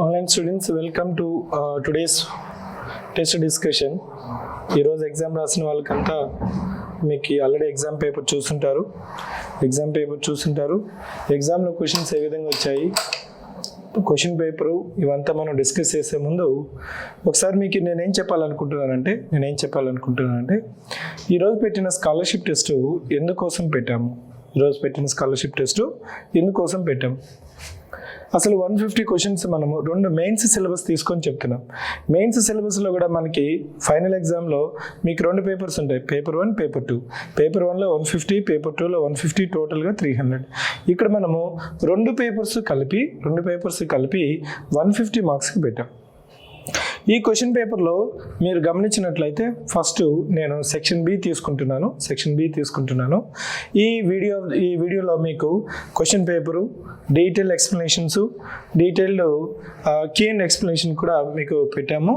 Online students, welcome to today's test discussion. ఈరోజు exam రాసిన వాళ్ళకంతా మీకు ఆల్రెడీ ఎగ్జామ్ పేపర్ చూస్తుంటారు. ఎగ్జామ్లో క్వశ్చన్స్ ఏ విధంగా వచ్చాయి, క్వశ్చన్ పేపరు ఇవంతా మనం డిస్కస్ చేసే ముందు ఒకసారి మీకు నేనేం చెప్పాలనుకుంటున్నానంటే ఈరోజు పెట్టిన స్కాలర్షిప్ టెస్ట్ ఎందుకోసం పెట్టాము, అసలు 150 క్వశ్చన్స్ మనము 2 మెయిన్స్ సిలబస్ తీసుకొని చెప్తున్నాం. మెయిన్స్ సిలబస్లో కూడా మనకి ఫైనల్ ఎగ్జామ్లో మీకు 2 పేపర్స్ ఉంటాయి, పేపర్ 1, పేపర్ 2. పేపర్ 1లో 150, పేపర్ 2లో 150, టోటల్గా 300. ఇక్కడ మనము 2 పేపర్స్ కలిపి 150 మార్క్స్కి పెట్టాం. ఈ క్వశ్చన్ పేపర్లో మీరు గమనించినట్లయితే ఫస్ట్ నేను సెక్షన్ బి తీసుకుంటున్నాను. ఈ వీడియోలో మీకు question paper, detail explanations, detailed key and explanation కూడా మీకు పెట్టాము.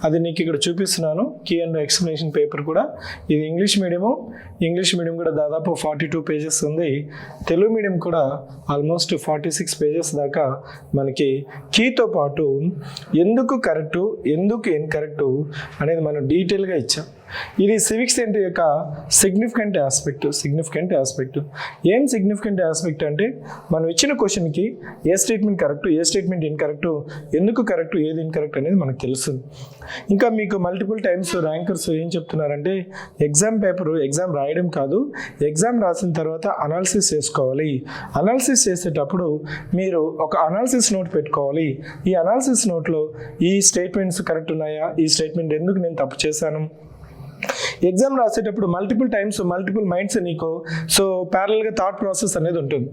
అది నీకు ఇక్కడ చూపిస్తున్నాను. కీ అండ్ ఎక్స్ప్లెనేషన్ పేపర్ కూడా ఇది ఇంగ్లీష్ మీడియం కూడా దాదాపు 42 పేజెస్ ఉంది. తెలుగు మీడియం కూడా ఆల్మోస్ట్ 46 పేజెస్ దాకా మనకి కీతో పాటు ఎందుకు కరెక్టు, ఎందుకు ఇన్కరెక్ట్ అనేది మనం డీటెయిల్గా ఇచ్చాం. ఇది సివిక్స్ సెంటర్ యొక్క సిగ్నిఫికెంట్ ఆస్పెక్ట్. ఏం సిగ్నిఫికెంట్ ఆస్పెక్ట్ అంటే మనం ఇచ్చిన క్వశ్చన్కి ఏ స్టేట్మెంట్ కరెక్ట్, ఏ స్టేట్మెంట్ ఇన్కరెక్ట్, ఎందుకు కరెక్ట్, ఏది ఇన్కరెక్ట్ అనేది మనకు తెలుస్తుంది. ఇంకా మీకు మల్టిపుల్ టైమ్స్ ర్యాంకర్స్ ఏం చెప్తున్నారంటే ఎగ్జామ్ రాయడం కాదు, ఎగ్జామ్ రాసిన తర్వాత అనాలిసిస్ చేసుకోవాలి. అనాలిసిస్ చేసేటప్పుడు మీరు ఒక అనాలిసిస్ నోట్ పెట్టుకోవాలి. ఈ అనాలిసిస్ నోట్లో ఈ స్టేట్మెంట్స్ కరెక్ట్ ఉన్నాయా, ఈ స్టేట్మెంట్ ఎందుకు నేను తప్పు చేశాను. ఎగ్జామ్ రాసేటప్పుడు మల్టిపుల్ మైండ్స్ నీకు ప్యారలల్గా థాట్ ప్రాసెస్ అనేది ఉంటుంది.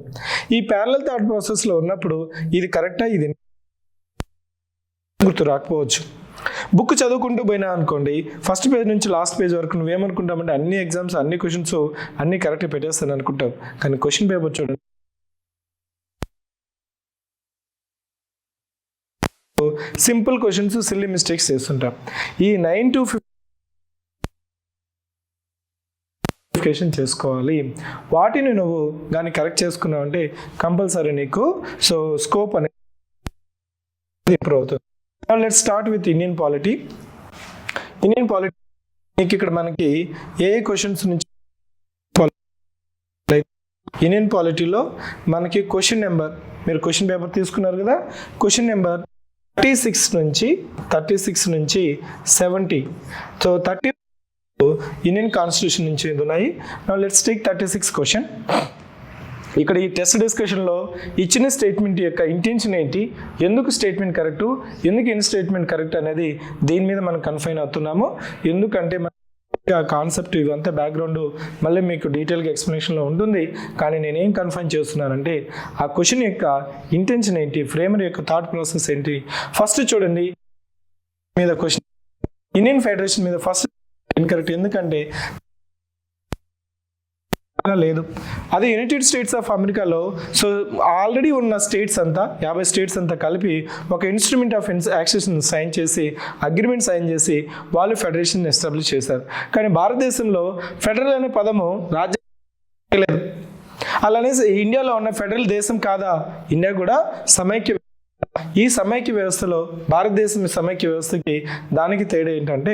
ఈ ప్యారలల్ థాట్ ప్రాసెస్లో ఉన్నప్పుడు ఇది కరెక్టా, ఇది గుర్తు రాకపోవచ్చు. బుక్ చదువుకుంటూ పోయినా అనుకోండి, ఫస్ట్ పేజ్ నుంచి లాస్ట్ పేజ్ వరకు నువ్వేమనుకుంటామంటే అన్ని ఎగ్జామ్స్, అన్ని క్వశ్చన్స్ అన్ని కరెక్ట్గా పెట్టేస్తాను అనుకుంటావు. కానీ క్వశ్చన్ పేపర్ చూడండి, సింపుల్ క్వశ్చన్స్, సిల్లీ మిస్టేక్స్ చేస్తుంటాం. ఈ 9 to 15 చేసుకోవాలి. వాటిని నువ్వు కానీ కరెక్ట్ చేసుకున్నావు అంటే కంపల్సరీ నీకు స్కోప్ అనేది ఇంప్రూవ్ అవుతుంది. Let's start with Indian polity. నీకు ఇక్కడ మనకి ఏ క్వశ్చన్స్ నుంచి, ఇండియన్ పాలిటీలో మనకి క్వశ్చన్ నెంబర్, మీరు క్వశ్చన్ పేపర్ తీసుకున్నారు కదా, క్వశ్చన్ నెంబర్ 36 నుంచి 70. 30 ఇండియన్ కాన్స్టిట్యూషన్ నుంచి ఉన్నాయి. Now let's take 36 question. ఇక్కడ ఈ టెస్ట్ డిస్కషన్లో ఇచ్చిన స్టేట్మెంట్ యొక్క ఇంటెన్షన్ ఏంటి, ఎందుకు స్టేట్మెంట్ కరెక్టు, ఎందుకు ఇన్ స్టేట్మెంట్ కరెక్ట్ అనేది దీని మీద మనం కన్ఫైన్ అవుతున్నాము. ఎందుకంటే కాన్సెప్ట్ ఇవంతా బ్యాక్గ్రౌండ్ మళ్ళీ మీకు డీటెయిల్గా ఎక్స్ప్లెనేషన్లో ఉంటుంది. కానీ నేనేం కన్ఫైన్ చేస్తున్నానంటే ఆ క్వశ్చన్ యొక్క ఇంటెన్షన్ ఏంటి, ఫ్రేమర్ యొక్క థాట్ ప్రాసెస్ ఏంటి. ఫస్ట్ చూడండి, మీద క్వశ్చన్ ఇండియన్ ఫెడరేషన్ మీద ఫస్ట్ ఇన్కరెక్ట్. ఎందుకంటే లేదు, అదే యునైటెడ్ స్టేట్స్ ఆఫ్ అమెరికాలో ఆల్రెడీ ఉన్న స్టేట్స్ అంతా 50 స్టేట్స్ అంతా కలిపి ఒక instrument of accession agreement sign చేసి వాళ్ళు ఫెడరేషన్ ఎస్టాబ్లిష్ చేశారు. కానీ భారతదేశంలో ఫెడరల్ అనే పదము రాజ్యం లేదు. అలానే ఇండియాలో ఉన్న ఫెడరల్ దేశం కాదా, ఇండియా కూడా సమైక్య. ఈ సమైక్య వ్యవస్థలో భారతదేశం సమైక్య వ్యవస్థకి దానికి తేడా ఏంటంటే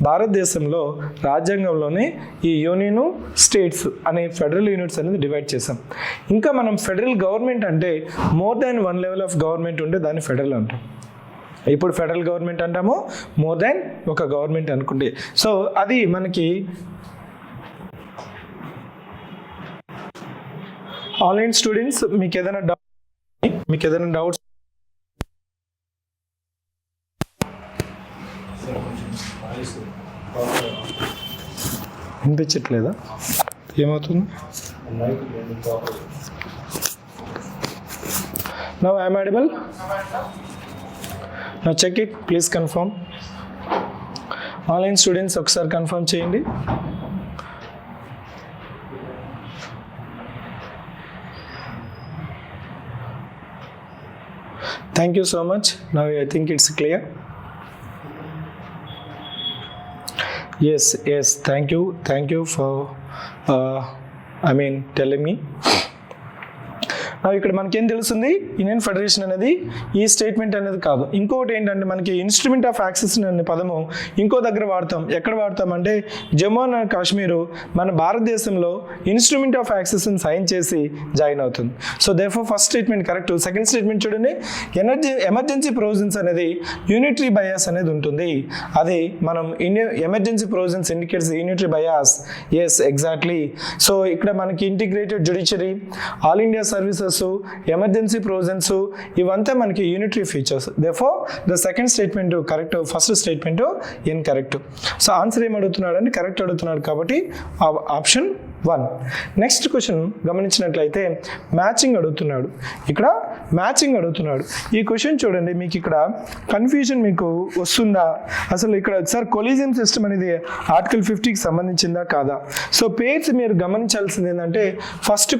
భారతదేశంలో రాజ్యాంగంలోనే ఈ యూనియన్, స్టేట్స్ అనే ఫెడరల్ యూనిట్స్ అనేది డివైడ్ చేసాం. ఇంకా మనం ఫెడరల్ గవర్నమెంట్ అంటే more than 1 level of government ఉంటే దాన్ని ఫెడరల్ అంటాం. ఇప్పుడు ఫెడరల్ గవర్నమెంట్ అంటాము, మోర్ దాన్ ఒక గవర్నమెంట్ అనుకుంటే. అది మనకి ఆన్లైన్ స్టూడెంట్స్ మీకు ఏదైనా డౌట్స్ వినిపించట్లేదా, ఏమవుతుంది? Now I am audible. Now check it, please confirm. Online students ఒకసారి కన్ఫర్మ్ చేయండి. Thank you so much. Now I think it's clear. Yes, thank you for telling me. ఇక్కడ మనకేం తెలుస్తుంది, ఇండియన్ ఫెడరేషన్ అనేది ఈ స్టేట్మెంట్ అనేది కాదు. ఇంకొకటి ఏంటంటే మనకి ఇన్స్ట్రుమెంట్ ఆఫ్ యాక్సెస్ అనే పదము ఇంకో దగ్గర వాడతాం. ఎక్కడ వాడతామంటే జమ్మూ అండ్ కాశ్మీర్ మన భారతదేశంలో ఇన్స్ట్రుమెంట్ ఆఫ్ యాక్సెస్ని సైన్ చేసి జాయిన్ అవుతుంది. So therefore first statement correct. Second statement చూడండి, ఎమర్జెన్సీ ప్రొవిజన్స్ అనేది యూనిటరీ బయాస్ అనేది ఉంటుంది. అది మనం emergency provisions indicates unitary bias. Yes, exactly. So ఇక్కడ మనకి integrated judiciary, all India services, emergency provisions ఇవంతా మనకి unitary features. Therefore the second statement correct, first statement incorrect. So answer ఏం అడుగుతున్నాడు అంటే కరెక్ట్ అడుగుతున్నాడు కాబట్టి ఆప్షన్ 1. నెక్స్ట్ క్వశ్చన్ గమనించినట్లయితే మ్యాచింగ్ అడుగుతున్నాడు. ఇక్కడ మ్యాచింగ్ అడుగుతున్నాడు. ఈ క్వశ్చన్ చూడండి, మీకు ఇక్కడ కన్ఫ్యూజన్ మీకు వస్తుందా? అసలు ఇక్కడ సార్ కొలీజియం సిస్టమ్ అనేది ఆర్టికల్ 50కి సంబంధించిందా కాదా? సో పేర్స్ మీరు గమనించాల్సింది ఏంటంటే ఫస్ట్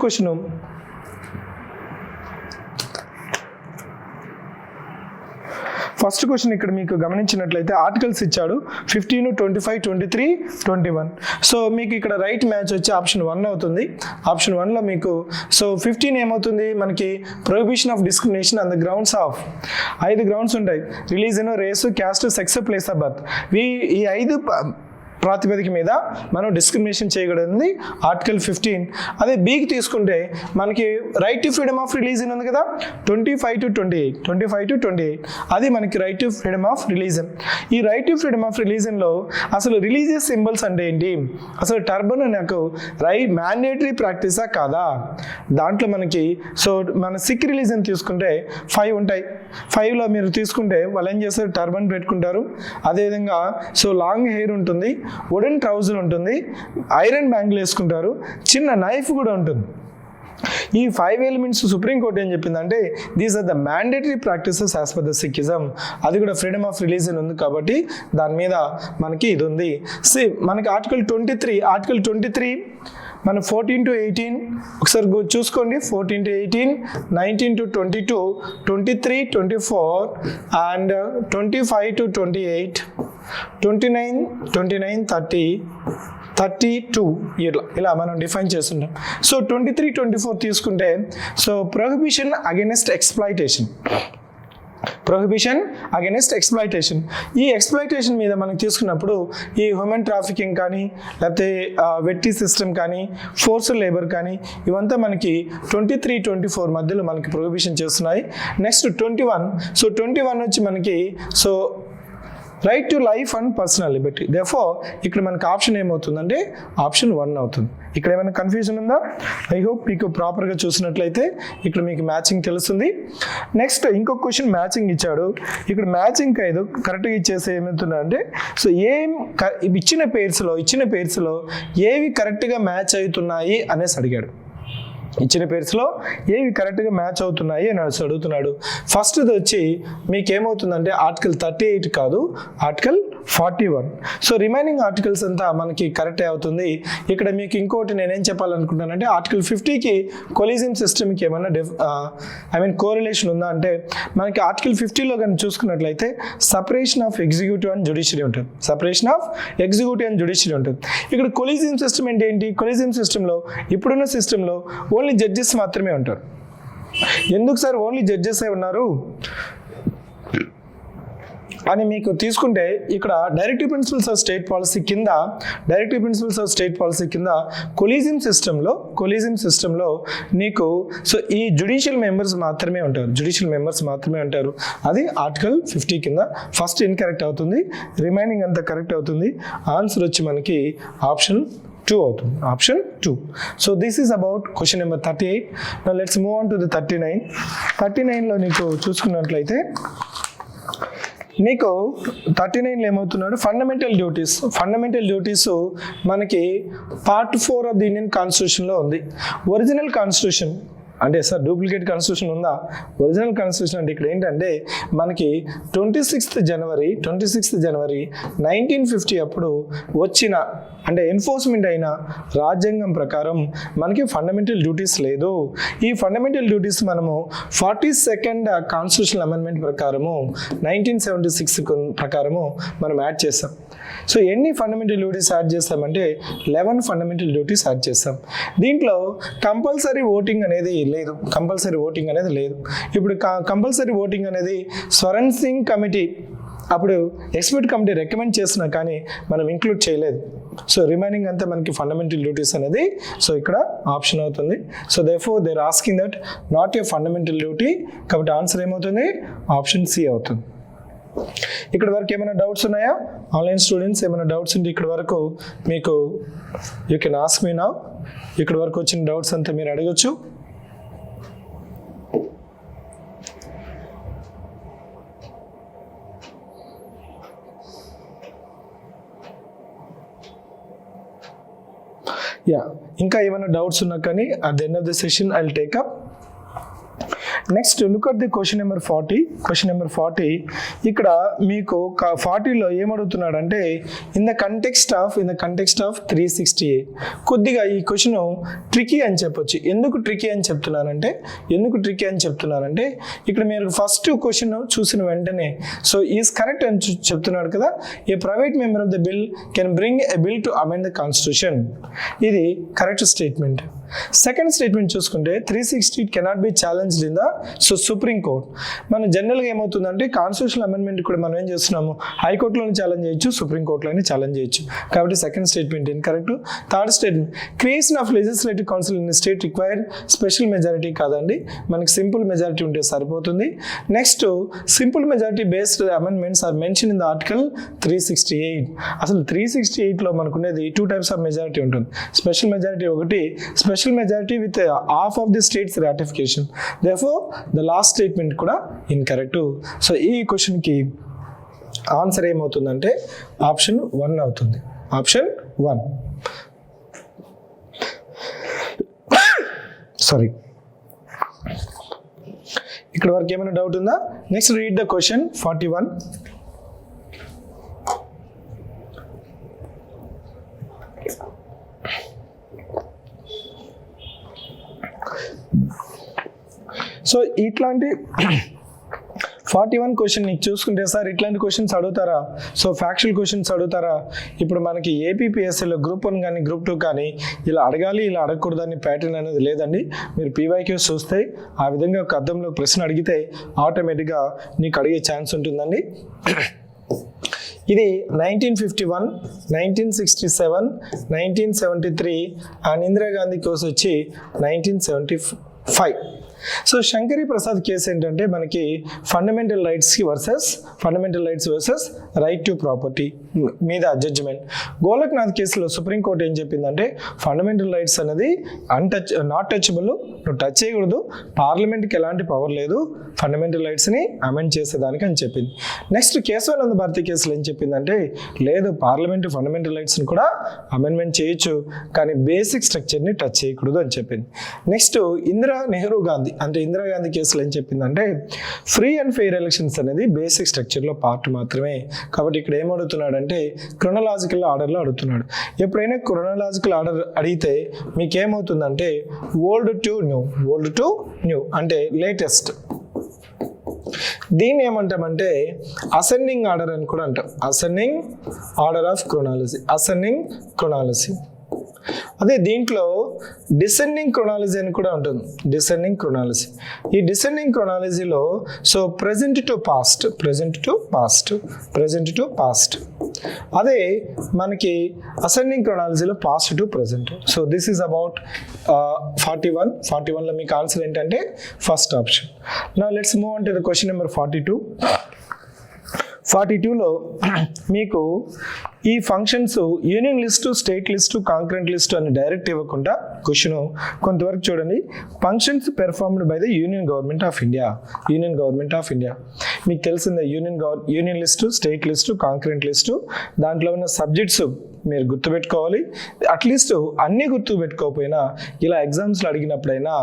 క్వశ్చన్ ఇక్కడ మీకు గమనించినట్లయితే ఆర్టికల్స్ ఇచ్చాడు 15, 25, 23, 21. సో మీకు ఇక్కడ రైట్ మ్యాచ్ వచ్చి ఆప్షన్ 1 అవుతుంది. ఆప్షన్ 1లో మీకు సో 15 ఏమవుతుంది మనకి prohibition of discrimination on the grounds of 5 grounds ఉంటాయి. Religion, race, caste, sex, place of birth. ఈ 5 ప్రాతిపదిక మీద మనం డిస్క్రిమినేషన్ చేయగలిగింది ఆర్టికల్ 15. అదే బీకి తీసుకుంటే మనకి right to freedom of religion ఉంది కదా, 25 to 28. అది మనకి right to freedom of religion. ఈ రైట్ టు ఫ్రీడమ్ ఆఫ్ రిలీజన్లో అసలు రిలీజియస్ సింబల్స్ అంటే ఏంటి, అసలు టర్బన్ నాకు మ్యాండేటరీ ప్రాక్టీసా కాదా? దాంట్లో మనకి సో మన సిక్ రిలీజన్ తీసుకుంటే 5 ఉంటాయి. 5లో మీరు తీసుకుంటే వాళ్ళు ఏం చేస్తారు, టర్బన్ పెట్టుకుంటారు. అదేవిధంగా సో లాంగ్ హెయిర్ ఉంటుంది, వుడెన్ ట్రౌజర్ ఉంటుంది, ఐరన్ బ్యాంగిల్ వేసుకుంటారు, చిన్న నైఫ్ కూడా ఉంటుంది. ఈ 5 ఎలిమెంట్స్ సుప్రీంకోర్టు ఏం చెప్పిందంటే these are the mandatory practices as per the Sikhism. అది కూడా ఫ్రీడమ్ ఆఫ్ రిలీజన్ ఉంది కాబట్టి దాని మీద మనకి ఇది ఉంది. మనకి ఆర్టికల్ 23 మన 14 to 18 ఒకసారి చూసుకోండి. 14 to 18, 19 to 22, 23, 24 అండ్ 25 to 28, 29, 30, 32 ఇలా మనం డిఫైన్ చేస్తుంటాం. సో 23, 24 తీసుకుంటే సో ప్రొహిబిషన్ అగైనెస్ట్ ఎక్స్ప్లాయిటేషన్. ఈ ఎక్స్ప్లాయిటేషన్ మీద మనం తీసుకున్నప్పుడు ఈ హ్యూమన్ ట్రాఫికింగ్ కానీ లేకపోతే వెట్టి సిస్టమ్ కానీ ఫోర్స్డ్ లేబర్ కానీ ఇవంతా మనకి 23, 24 మధ్యలో మనకి ప్రొహిబిషన్ చేస్తున్నాయి. నెక్స్ట్ 21. సో 21 వచ్చి మనకి so right to life and personal Liberty. Therefore ఇక్కడ మనకి ఆప్షన్ ఏమవుతుందంటే ఆప్షన్ 1 అవుతుంది. ఇక్కడ ఏమైనా కన్ఫ్యూజన్ ఉందా? ఐ హోప్ మీకు ప్రాపర్గా చూసినట్లయితే ఇక్కడ మీకు మ్యాచింగ్ తెలుస్తుంది. నెక్స్ట్ ఇంకొక క్వశ్చన్ మ్యాచింగ్ ఇచ్చాడు. ఇక్కడ మ్యాచింగ్ ఏదో కరెక్ట్గా ఇచ్చేసి ఏమవుతుందా అంటే సో ఇచ్చిన పేర్స్లో ఏవి కరెక్ట్గా మ్యాచ్ అవుతున్నాయి అనేసి అడిగాడు. ఇచ్చిన పేర్స్లో ఏవి కరెక్ట్గా మ్యాచ్ అవుతున్నాయి అని అడుగుతున్నాడు. ఫస్ట్ది వచ్చి మీకు ఏమవుతుందంటే ఆర్టికల్ 38 కాదు, ఆర్టికల్ 41. సో రిమైనింగ్ ఆర్టికల్స్ అంతా మనకి కరెక్టే అవుతుంది. ఇక్కడ మీకు ఇంకోటి నేనేం చెప్పాలనుకుంటున్నానంటే ఆర్టికల్ 50కి కొలీజియం సిస్టమ్కి ఏమన్నా కోరిలేషన్ ఉందా అంటే మనకి ఆర్టికల్ 50లో కానీ చూసుకున్నట్లయితే separation of executive and judiciary ఉంటుంది. ఇక్కడ కొలీజియం సిస్టమ్ అంటే ఏంటి? కొలీజియం సిస్టంలో ఇప్పుడున్న సిస్టంలో ఓన్లీ జడ్జెస్ మాత్రమే ఉంటారు. ఎందుకు సార్ ఓన్లీ జడ్జెసే ఉన్నారు అని మీకు తీసుకుంటే ఇక్కడ directive principles of state policy కింద కొలీజియం సిస్టంలో నీకు సో ఈ జ్యుడిషియల్ మెంబర్స్ మాత్రమే ఉంటారు. అది ఆర్టికల్ 50 కింద ఫస్ట్ ఇన్కరెక్ట్ అవుతుంది, రిమైనింగ్ అంతా కరెక్ట్ అవుతుంది. ఆన్సర్ వచ్చి మనకి ఆప్షన్ 2 అవుతుంది. Option 2. So this is about question number 38. Now let's move on to the 39. 39లో నీకు చూసుకున్నట్లయితే నీకు 39లో ఏమవుతున్నాడు ఫండమెంటల్ డ్యూటీస్ మనకి పార్ట్ 4 ఆఫ్ ది ఇండియన్ కాన్స్టిట్యూషన్లో ఉంది. ఒరిజినల్ కాన్స్టిట్యూషన్ అంటే సార్ డూప్లికేట్ కాన్స్టిట్యూషన్ ఉందా? ఒరిజినల్ కాన్స్టిట్యూషన్ అంటే ఇక్కడ ఏంటంటే మనకి 26th జనవరి 1950 అప్పుడు వచ్చిన అంటే ఎన్ఫోర్స్మెంట్ అయిన రాజ్యాంగం ప్రకారం మనకి ఫండమెంటల్ డ్యూటీస్ లేదు. ఈ ఫండమెంటల్ డ్యూటీస్ మనము 42nd కాన్స్టిట్యూషనల్ అమెండ్మెంట్ ప్రకారము 1976 ప్రకారము మనం యాడ్ చేస్తాం. సో ఎన్ని ఫండమెంటల్ డ్యూటీస్ యాడ్ చేస్తామంటే 11 ఫండమెంటల్ డ్యూటీస్ యాడ్ చేస్తాం. దీంట్లో కంపల్సరీ ఓటింగ్ అనేది లేదు. ఇప్పుడు కంపల్సరీ ఓటింగ్ అనేది స్వరణ్ సింగ్ కమిటీ అప్పుడు ఎక్స్పర్ట్ కమిటీ రికమెండ్ చేస్తున్నా కానీ మనం ఇంక్లూడ్ చేయలేదు. సో రిమైనింగ్ అంతా మనకి ఫండమెంటల్ డ్యూటీస్ అనేది సో ఇక్కడ ఆప్షన్ అవుతుంది. So therefore they are asking that not a fundamental duty, కాబట్టి ఆన్సర్ ఏమవుతుంది? ఆప్షన్ సి అవుతుంది. ఇక్కడ వరకు ఏమైనా డౌట్స్ ఉన్నాయా? ఆన్లైన్ స్టూడెంట్స్ ఏమైనా డౌట్స్ ఉంటే ఇక్కడ వరకు మీకు you can ask me now. ఇక్కడ వరకు వచ్చిన డౌట్స్ అంతా మీరు అడగచ్చు. ఇంకా ఏమైనా డౌట్స్ ఉన్నా కానీ at the end of the session I will take up. Next look at the question number 40. ఇక్కడ మీకు 40లో ఏమడుగుతున్నాడంటే ఇన్ ద కంటెక్స్ట్ ఆఫ్ 368. కొద్దిగా ఈ క్వశ్చన్ ట్రికీ అని చెప్పొచ్చు. ఎందుకు ట్రికీ అని చెప్తున్నానంటే ఇక్కడ మీరు ఫస్ట్ క్వశ్చన్ చూసిన వెంటనే సో ఈజ్ కరెక్ట్ అని చెప్తున్నాడు కదా. A private member of the bill can bring a bill to amend the constitution. ఇది కరెక్ట్ స్టేట్మెంట్. సెకండ్ స్టేట్మెంట్ చూసుకుంటే 360 cannot be challenged in the Supreme Court. మన జనరల్గా ఏమవుతుందంటే కాన్స్టిట్యూషనల్ అమెండ్మెంట్ కూడా మనం ఏం చేస్తున్నాము, హైకోర్టులోనే ఛాలెంజ్ చేయొచ్చు, సుప్రీం కోర్టులోనే ఛాలెంజ్ చేయొచ్చు. కాబట్టి second statement incorrect. Third statement creation of legislative council in state required special majority కాదండి, మనకి సింపుల్ మెజారిటీ ఉంటే సరిపోతుంది. Next simple majority based amendments are mention in the article 368. అసలు 368లో మనకునేది 2 types ఆఫ్ మెజారిటీ ఉంటుంది. స్పెషల్ మెజారిటీ ఒకటి, special majority with half of the states ratification. Therefore the last statement కూడా ఇన్కరెక్ట్. సో ఈ క్వశ్చన్కి ఆన్సర్ ఏమవుతుందంటే ఆప్షన్ 1 అవుతుంది. ఆప్షన్ 1. సారీ, ఇక్కడ వరకు ఏమైనా డౌట్ ఉందా? Next read the question 41. So ఇట్లాంటి 41 క్వశ్చన్ నీకు చూసుకుంటే సార్ ఇట్లాంటి క్వశ్చన్స్ అడుగుతారా, సో ఫ్యాక్చువల్ క్వశ్చన్స్ అడుగుతారా? ఇప్పుడు మనకి ఏపీపీఎస్సీలో గ్రూప్ 1 కానీ గ్రూప్ 2 కానీ ఇలా అడగాలి ఇలా అడగకూడదని ప్యాటర్న్ అనేది లేదండి. మీరు పీవైక్యూస్ చూస్తే ఆ విధంగా ఒక అర్థంలో ప్రశ్న అడిగితే ఆటోమేటిక్గా నీకు అడిగే ఛాన్స్ ఉంటుందండి. ఇది 1951, 1967, 1973 అండ్ ఇందిరాగాంధీ కేసు వచ్చి 1975. సో శంకరీ ప్రసాద్ కేసు ఏంటంటే మనకి fundamental rights versus right to property మీద జడ్జిమెంట్. గోలక్నాథ్ కేసులో సుప్రీంకోర్టు ఏం చెప్పిందంటే ఫండమెంటల్ రైట్స్ అనేది నాట్ టచబుల్, నువ్వు టచ్ చేయకూడదు, పార్లమెంట్కి ఎలాంటి పవర్ లేదు ఫండమెంటల్ రైట్స్ని అమెండ్ చేసేదానికి అని చెప్పింది. నెక్స్ట్ కేశవానంద భారతి కేసులో ఏం చెప్పిందంటే లేదు, పార్లమెంట్ ఫండమెంటల్ రైట్స్ని కూడా అమెండ్మెంట్ చేయొచ్చు కానీ బేసిక్ స్ట్రక్చర్ని టచ్ చేయకూడదు అని చెప్పింది. నెక్స్ట్ ఇందిరాగాంధీ కేసులో ఏం చెప్పిందంటే ఫ్రీ అండ్ ఫెయిర్ ఎలక్షన్స్ అనేది బేసిక్ స్ట్రక్చర్లో పార్ట్ మాత్రమే. కాబట్టి ఇక్కడ ఏమడుగుతున్నాడంటే క్రొనలాజికల్ ఆర్డర్లో అడుగుతున్నాడు. ఎప్పుడైనా క్రొనలాజికల్ ఆర్డర్ అడిగితే మీకేమవుతుందంటే ఓల్డ్ టు న్యూ అంటే లేటెస్ట్. దీన్ని ఏమంటామంటే అసెండింగ్ ఆర్డర్ అని కూడా అంటాం. Ascending order of chronology. అదే దీంట్లో డిసెండింగ్ క్రొనాలజీ అని కూడా ఉంటుంది. ఈ డిసెండింగ్ క్రొనాలజీలో సో ప్రెజెంట్ టు పాస్ట్. అదే మనకి అసెండింగ్ క్రొనాలజీలో past to present. So this is about 41లో మీకు ఆన్సర్ ఏంటంటే first option. Now let's move on to the question number 42లో మీకు ఈ functions union list, state list, concurrent list అని డైరెక్ట్ ఇవ్వకుండా క్వశ్చన్ కొంతవరకు చూడండి. Functions performed by the union government of India. మీకు తెలిసిందే union list, state list, concurrent list, దాంట్లో ఉన్న సబ్జెక్ట్స్ మీరు గుర్తుపెట్టుకోవాలి. అట్లీస్ట్ అన్నీ గుర్తుపెట్టుకోకపోయినా ఇలా ఎగ్జామ్స్లో అడిగినప్పుడైనా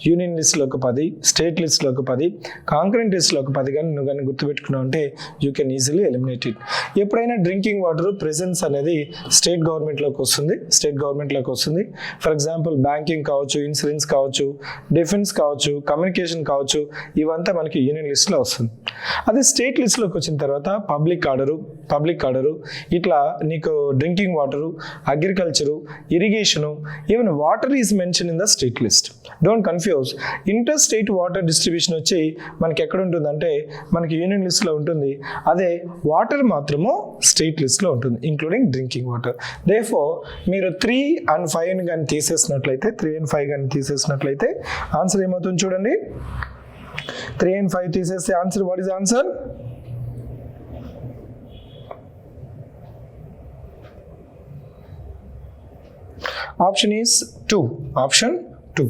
యూనియన్ లిస్ట్లో ఒక 10, స్టేట్ లిస్ట్లో ఒక 10, కాంకరెంట్ లిస్ట్లో ఒక 10 కానీ నువ్వు కానీ గుర్తుపెట్టుకున్నావు అంటే you can easily eliminate it. ఎప్పుడైనా డ్రింకింగ్ వాటర్ ప్రెజెన్స్ అనేది స్టేట్ గవర్నమెంట్లోకి వస్తుంది. ఫర్ ఎగ్జాంపుల్ బ్యాంకింగ్ కావచ్చు, ఇన్సూరెన్స్ కావచ్చు, డిఫెన్స్ కావచ్చు, కమ్యూనికేషన్ కావచ్చు, ఇవంతా మనకి యూనియన్ లిస్ట్లో వస్తుంది. అదే స్టేట్ లిస్ట్లోకి వచ్చిన తర్వాత పబ్లిక్ ఆర్డరు ఇట్లా నీకు drinking water, agriculture, irrigation, even water is mention in the state list. Don't confuse. Inter state water distribution వచ్చి మనకి ఎక్కడ ఉంటుందంటే మనకి యూనియన్ లిస్ట్లో ఉంటుంది. అదే వాటర్ మాత్రము స్టేట్ లిస్ట్లో ఉంటుంది, ఇంక్లూడింగ్ డ్రింకింగ్ వాటర్. దేర్ఫోర్ మీరు 3 and 5 కానీ తీసేసినట్లయితే ఆన్సర్ ఏమవుతుంది చూడండి. 3 and 5 తీసేస్తే answer, what is answer? Option is 2. Option 2.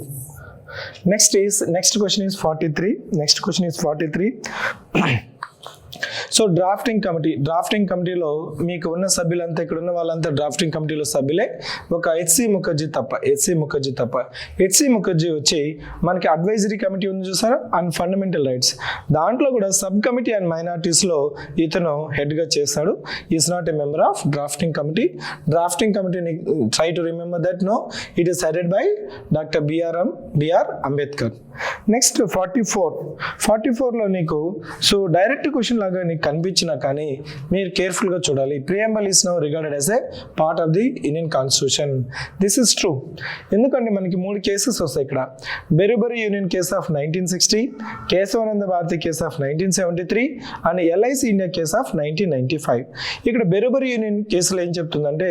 Next question is 43. So drafting కమిటీలో మీకు ఉన్న సభ్యులంతా, ఇక్కడ ఉన్న వాళ్ళంతా డ్రాఫ్టింగ్ కమిటీలో సభ్యులే, ఒక హెచ్సి ముఖర్జీ తప్ప. హెచ్సి ముఖర్జీ వచ్చి మనకి అడ్వైజరీ కమిటీ ఉంది చూసారా, అండ్ ఫండమెంటల్ రైట్స్, దాంట్లో కూడా సబ్ కమిటీ అండ్ మైనారిటీస్లో ఇతను హెడ్గా చేస్తాడు. Is not a member of drafting committee. Try to remember that it is headed by doctor BR Ambedkar. Next 44లో నీకు సో డైరెక్ట్ క్వశ్చన్ లాగా నీకు కనిపించినా కానీ మీరు కేర్ఫుల్గా చూడాలి. Preamble is now regarded as a part of the Indian constitution. This is true. ఎందుకంటే మనకి 3 కేసెస్ వస్తాయి ఇక్కడ. Berubari union case of 1960, Kesavananda Bharati case of 1973 and LIC India case of 1995. ఇక్కడ బెరుబరి యూనియన్ కేసులో ఏం చెప్తుందంటే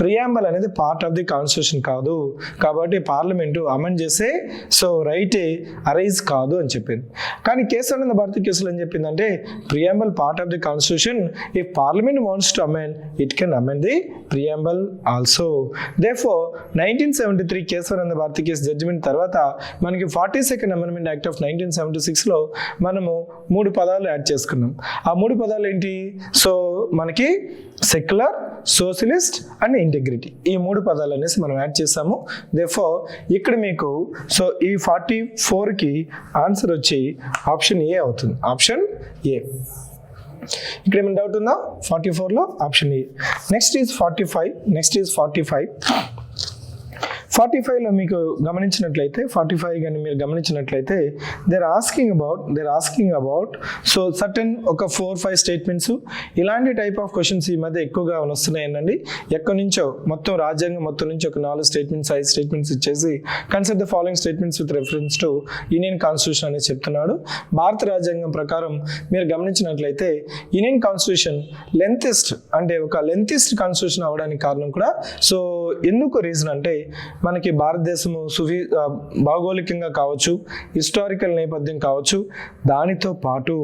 ప్రియాంబల్ అనేది పార్ట్ ఆఫ్ ది కాన్స్టిట్యూషన్ కాదు, కాబట్టి పార్లమెంటు అమెండ్ చేసే సో రైట్ అరైజ్ కాదు అని చెప్పింది. కానీ కేశవానంద భారతి కేసులో ఏం చెప్పిందంటే preamble part of the constitution, if parliament wants to amend it can amend the preamble also. Therefore 1973 Kesavananda Bharati case judgment తర్వాత మనకి 42nd అమెండ్మెంట్ యాక్ట్ ఆఫ్ 1976లో మనము 3 పదాలు యాడ్ చేసుకున్నాం. ఆ 3 పదాలు ఏంటి? సో మనకి సెక్యులర్, సోషలిస్ట్ అండ్ ఇంటిగ్రిటీ, ఈ 3 పదాలు అనేసి మనం యాడ్ చేసాము. దేర్ఫోర్ ఇక్కడ మీకు సో ఈ 44కి ఆన్సర్ వచ్చి ఆప్షన్ ఏ అవుతుంది. Option A. ఇక్కడ ఏమైనా డౌట్ ఉందా? 44లో ఆప్షన్ ఏ. Next is 45. 45లో మీకు గమనించినట్లయితే 45 కానీ మీరు గమనించినట్లయితే they're asking about so certain ఒక 4-5 స్టేట్మెంట్స్, ఇలాంటి టైప్ ఆఫ్ క్వశ్చన్స్ ఈ మధ్య ఎక్కువగా వస్తున్నాయండి. ఎక్కడి నుంచో మొత్తం రాజ్యాంగం మొత్తం నుంచి ఒక 4 స్టేట్మెంట్స్ 5 స్టేట్మెంట్స్ ఇచ్చేసి consider the following statements with reference to Indian constitution అని చెప్తున్నాడు. భారత రాజ్యాంగం ప్రకారం మీరు గమనించినట్లయితే ఇండియన్ కాన్స్టిట్యూషన్ లెంతెస్ట్ కాన్స్టిట్యూషన్ అవడానికి కారణం కూడా సో ఎందుకు రీజన్ అంటే మనకి భారతదేశము భౌగోళికంగా కావచ్చు, హిస్టారికల్ నేపథ్యం కావచ్చు, దానితో పాటు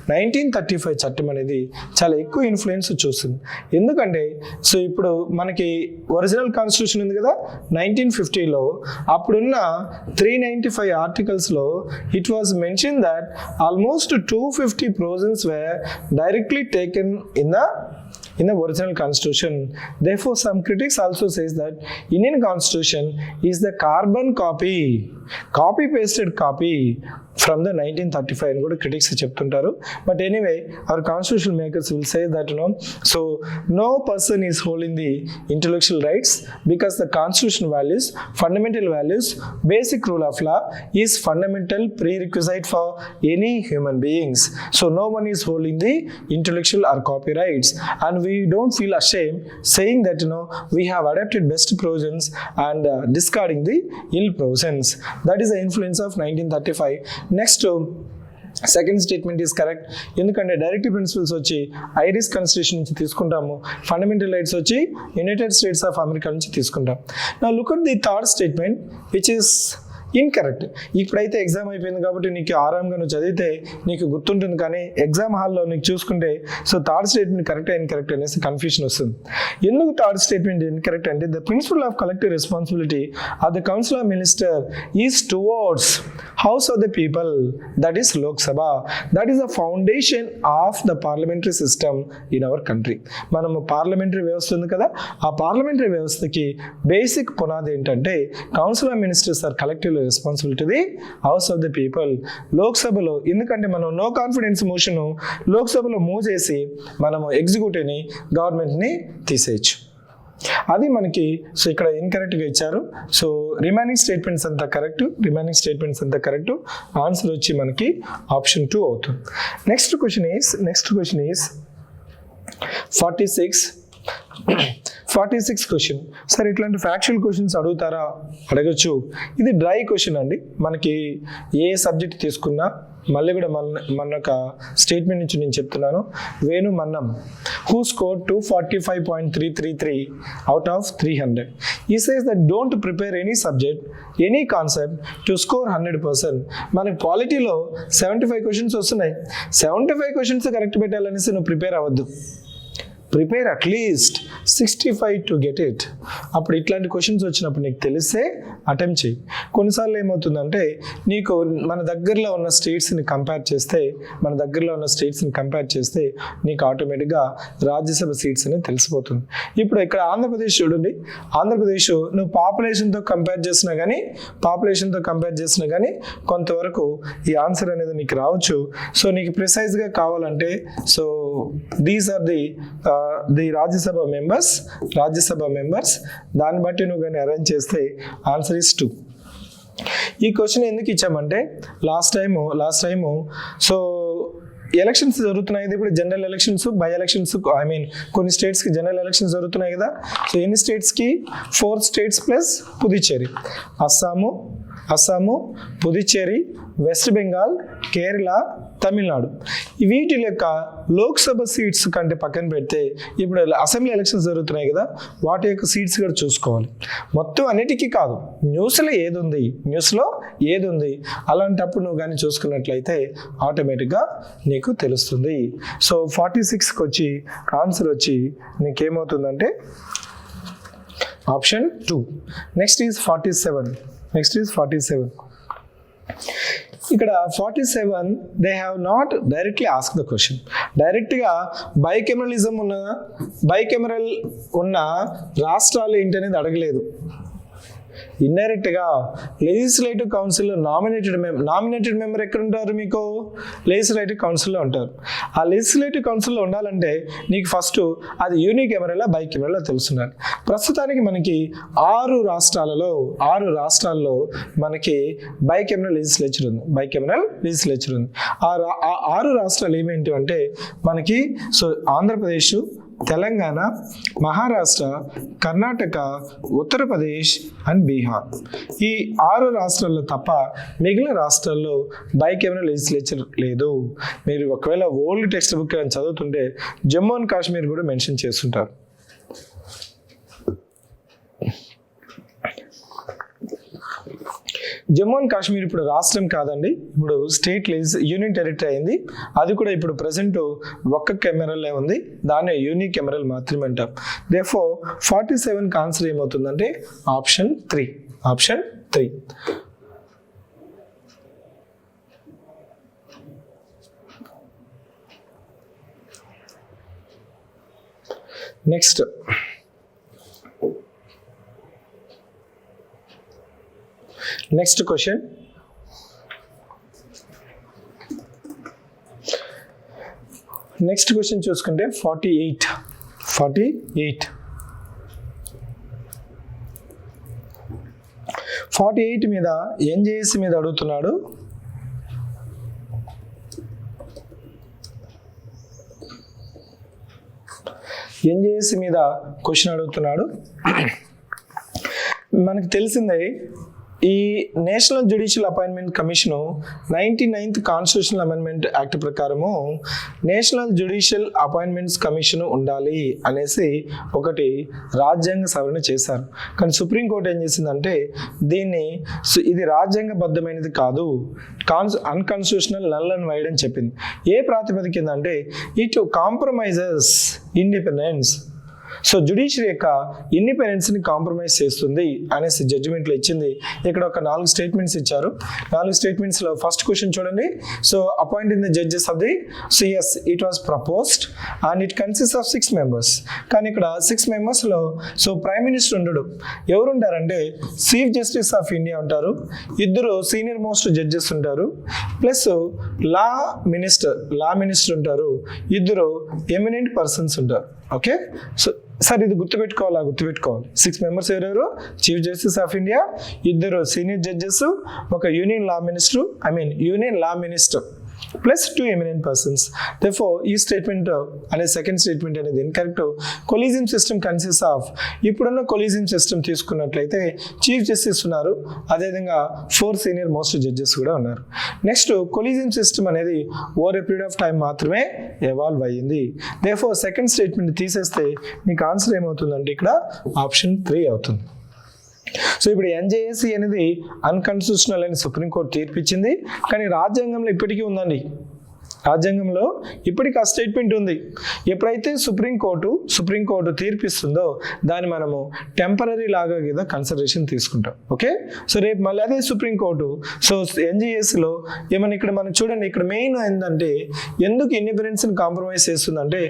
1935 చట్టం అనేది చాలా ఎక్కువ ఇన్ఫ్లుయెన్స్ చూస్తుంది. ఎందుకంటే సో ఇప్పుడు మనకి ఒరిజినల్ కాన్స్టిట్యూషన్ ఉంది కదా 1950లో, అప్పుడున్న 395 ఆర్టికల్స్లో it was mention that almost 250 provisions were directly taken in the original constitution. Therefore some critics also says that Indian constitution is the carbon copy pasted copy from the 1935 అని కూడా critics చెప్తుంటారు. But anyway our constitution makers will say that so no person is holding the intellectual rights because the constitution values, fundamental values, basic rule of law is fundamental prerequisite for any human beings. So no one is holding the intellectual or copyrights, and we don't feel ashamed saying that we have adapted best provisions and discarding the ill provisions. That is the influence of 1935. Next second statement is correct. ఎందుకంటే directive principles వచ్చి Irish constitution నుంచి తీసుకుంటాము, fundamental rights వచ్చి United States of America నుంచి తీసుకుంటాం. నా look at the third statement which is incorrect. ఇప్పుడైతే exam అయిపోయింది కాబట్టి నీకు ఆరాంగా నువ్వు చదివితే నీకు గుర్తుంటుంది, కానీ ఎగ్జామ్ హాల్లో నీకు చూసుకుంటే so third statement correct incorrect అనేసి కన్ఫ్యూషన్ వస్తుంది. ఎందుకు థర్డ్ స్టేట్మెంట్ ఇన్కరెక్ట్ అంటే the principle of collective responsibility of the council of minister is towards house of the people, that is Lok Sabha, that is the foundation of the parliamentary system in our country. మనము parliamentary వ్యవస్థ ఉంది కదా, ఆ parliamentary వ్యవస్థకి basic పునాది ఏంటంటే council of ministers are collective responsibility the house of the people. లోక్సభలో ఎందుకంటే మనం నో కాన్ఫిడెన్స్ మోషన్ లోక్సభలో మూవ్ చేసి మనము ఎగ్జిక్యూటివ్ని గవర్నమెంట్ని తీసేయచ్చు. అది మనకి సో ఇక్కడ ఇన్కరెక్ట్గా ఇచ్చారు. సో రిమైనింగ్ స్టేట్మెంట్స్ అంతా కరెక్ట్, ఆన్సర్ వచ్చి మనకి ఆప్షన్ 2 అవుతుంది. Next question is 46 question. సరే ఇట్లాంటి ఫ్యాక్చువల్ క్వశ్చన్స్ అడుగుతారా? అడగచ్చు. ఇది డ్రై క్వశ్చన్ అండి. మనకి ఏ సబ్జెక్ట్ తీసుకున్నా మళ్ళీ కూడా మన ఒక స్టేట్మెంట్ నుంచి నేను చెప్తున్నాను. Venu Mannam who score 245.333 out of 300. ఈ says that don't prepare any subject any concept to score 100%. మనకి పాలిటీలో 75 క్వశ్చన్స్ వస్తున్నాయి. 75 క్వశ్చన్స్ కరెక్ట్ పెట్టాలనేసి నువ్వు ప్రిపేర్ అవ్వద్దు. Prepare at least 65 to get it. అప్పుడు ఇట్లాంటి క్వశ్చన్స్ వచ్చినప్పుడు నీకు తెలిస్తే అటెంప్ట్ చేయి. కొన్నిసార్లు ఏమవుతుందంటే నీకు మన దగ్గరలో ఉన్న స్టేట్స్ని కంపేర్ చేస్తే నీకు ఆటోమేటిక్గా రాజ్యసభ సీట్స్ అని తెలిసిపోతుంది. ఇప్పుడు ఇక్కడ ఆంధ్రప్రదేశ్ చూడండి. ఆంధ్రప్రదేశ్ నువ్వు పాపులేషన్తో కంపేర్ చేసినా కానీ కొంతవరకు ఈ ఆన్సర్ అనేది నీకు రావచ్చు. సో నీకు ప్రిసైజ్గా కావాలంటే so these are the Rajya Sabha members దాన్ని బట్టి నువ్వు కానీ అరేంజ్ చేస్తే ఆన్సర్ ఇస్ 2. ఈ క్వశ్చన్ ఎందుకు ఇచ్చామంటే లాస్ట్ టైము సో ఎలక్షన్స్ జరుగుతున్నాయి. ఇప్పుడు జనరల్ ఎలక్షన్స్, బై ఎలక్షన్స్, కొన్ని స్టేట్స్కి జనరల్ ఎలక్షన్స్ జరుగుతున్నాయి కదా. సో ఎన్ని స్టేట్స్కి? 4 states plus Puducherry, Assam, Puducherry, west Bengal, Kerala, Tamil Nadu. వీటి లెక్క లోక్సభ సీట్స్ కంటే పక్కన పెడితే ఇప్పుడు అసెంబ్లీ ఎలక్షన్స్ జరుగుతున్నాయి కదా, వాటి యొక్క సీట్స్ కూడా చూసుకోవాలి. మొత్తం అన్నిటికీ కాదు, న్యూస్లో ఏది ఉంది అలాంటప్పుడు నువ్వు కానీ చూసుకున్నట్లయితే ఆటోమేటిక్గా నీకు తెలుస్తుంది. సో 46కి వచ్చి ఆన్సర్ వచ్చి నీకేమవుతుందంటే ఆప్షన్ 2. Next is 47. ఇక్కడ 47 they have not directly ask the question. డైరెక్ట్గా బైకెమరలిజం ఉన్న రాష్ట్రాలు ఏంటనేది అడగలేదు. ఇండైరెక్ట్గా లెజిస్లేటివ్ కౌన్సిల్లో నామినేటెడ్ మెంబర్ ఎక్కడ ఉంటారు? మీకు లెజిస్లేటివ్ కౌన్సిల్లో ఉంటారు. ఆ లెజిస్లేటివ్ కౌన్సిల్లో ఉండాలంటే నీకు ఫస్ట్ అది యూనికెమరలా బైకెమరలా తెలుసున్నారు. ప్రస్తుతానికి మనకి 6 రాష్ట్రాల్లో మనకి బైకెమరల్ లెజిస్లేచర్ ఉంది. ఆ 6 రాష్ట్రాలు ఏమేంటి అంటే మనకి సో ఆంధ్రప్రదేశ్, తెలంగాణ, మహారాష్ట్ర, కర్ణాటక, ఉత్తరప్రదేశ్ అండ్ బీహార్. ఈ 6 రాష్ట్రాల్లో తప్ప మిగిలిన రాష్ట్రాల్లో బైకెమరల్ లెజిస్లేచర్ లేదు. మీరు ఒకవేళ ఓల్డ్ టెక్స్ట్ బుక్ చదువుతుంటే జమ్మూ అండ్ కాశ్మీర్ కూడా మెన్షన్ చేస్తుంటారు. జమ్మూ అండ్ కాశ్మీర్ ఇప్పుడు రాష్ట్రం కాదండి, ఇప్పుడు స్టేట్ యూనియన్ టెరిటరీ అయింది. అది కూడా ఇప్పుడు ప్రెసెంట్ ఒక్క కెమెరల్ ఉంది, దాన్ని యూనిక్ కెమెరల్ మాత్రమే అంటాం. దేర్ఫోర్ 47కి ఆన్సర్ ఏమవుతుందంటే ఆప్షన్ 3. Next question. చూసుకుంటే 48. 48 మీద ఎన్జేఎస్సీ మీద అడుగుతున్నాడు. ఎన్జేఎస్సీ మీద క్వశ్చన్ అడుగుతున్నాడు. మనకు తెలిసిందే ఈ national judicial appointment commission 99th constitutional amendment act ప్రకారము నేషనల్ జ్యుడిషియల్ అపాయింట్మెంట్స్ కమిషన్ ఉండాలి అనేసి ఒకటి రాజ్యాంగ సవరణ చేశారు. కానీ సుప్రీంకోర్టు ఏం చేసిందంటే దీన్ని ఇది రాజ్యాంగబద్ధమైనది కాదు, అన్కాన్స్టిట్యూషనల్ నల్ అండ్ వైడ్ అని చెప్పింది. ఏ ప్రాతిపదిక కింద అంటే it compromises independence. So judiciary యొక్క ఇండిపెండెన్స్ని కాంప్రమైజ్ చేస్తుంది అనేసి జడ్జిమెంట్లో ఇచ్చింది. ఇక్కడ ఒక 4 స్టేట్మెంట్స్ ఇచ్చారు. 4 స్టేట్మెంట్స్లో ఫస్ట్ క్వశ్చన్ చూడండి. So appointing the judges of the CS it was proposed and it consist of 6 members. కానీ ఇక్కడ 6 మెంబర్స్లో సో ప్రైమ్ మినిస్టర్ ఉండడు. ఎవరు ఉంటారంటే చీఫ్ జస్టిస్ ఆఫ్ ఇండియా ఉంటారు, 2 సీనియర్ మోస్ట్ జడ్జెస్ ఉంటారు, ప్లస్ లా మినిస్టర్ ఉంటారు, 2 ఎమినెంట్ పర్సన్స్ ఉంటారు. ఓకే, సో సార్ ఇది గుర్తుపెట్టుకోవాలి. 6 members ఎవరెవరు? Chief justice of India, 2 senior judges, ఒక union law minister plus 2 eminent persons. Therefore ఈ స్టేట్మెంట్ అనే సెకండ్ స్టేట్మెంట్ అనేది incorrect. Collegium system consist of, ఇప్పుడున్న కొలీజియం సిస్టమ్ తీసుకున్నట్లయితే చీఫ్ జస్టిస్ ఉన్నారు, అదేవిధంగా 4 సీనియర్ మోస్ట్ జడ్జెస్ కూడా ఉన్నారు. నెక్స్ట్ కొలీజియం సిస్టమ్ అనేది over a period of time మాత్రమే ఎవాల్వ్ అయ్యింది. Therefore సెకండ్ స్టేట్మెంట్ తీసేస్తే మీకు ఆన్సర్ ఏమవుతుందంటే ఇక్కడ ఆప్షన్ 3 అవుతుంది. సో ఇప్పుడు ఎన్జేఏసీ అనేది అన్కాన్స్టిట్యూషనల్ అని సుప్రీంకోర్టు తీర్పిచ్చింది. కానీ రాజ్యాంగంలో ఇప్పటికీ ఉందండి, రాజ్యాంగంలో ఇప్పటికీ ఆ స్టేట్మెంట్ ఉంది. ఎప్పుడైతే సుప్రీంకోర్టు తీర్పిస్తుందో దాన్ని మనము టెంపరీ లాగా కదా కన్సిడరేషన్ తీసుకుంటాం. ఓకే, సో రేపు మళ్ళీ అదే సుప్రీంకోర్టు సో ఎన్జీఎస్లో ఏమన్నా ఇక్కడ మనం చూడండి, ఇక్కడ మెయిన్ ఏంటంటే ఎందుకు ఇండిపెండెన్స్ని కాంప్రమైజ్ చేస్తుందంటే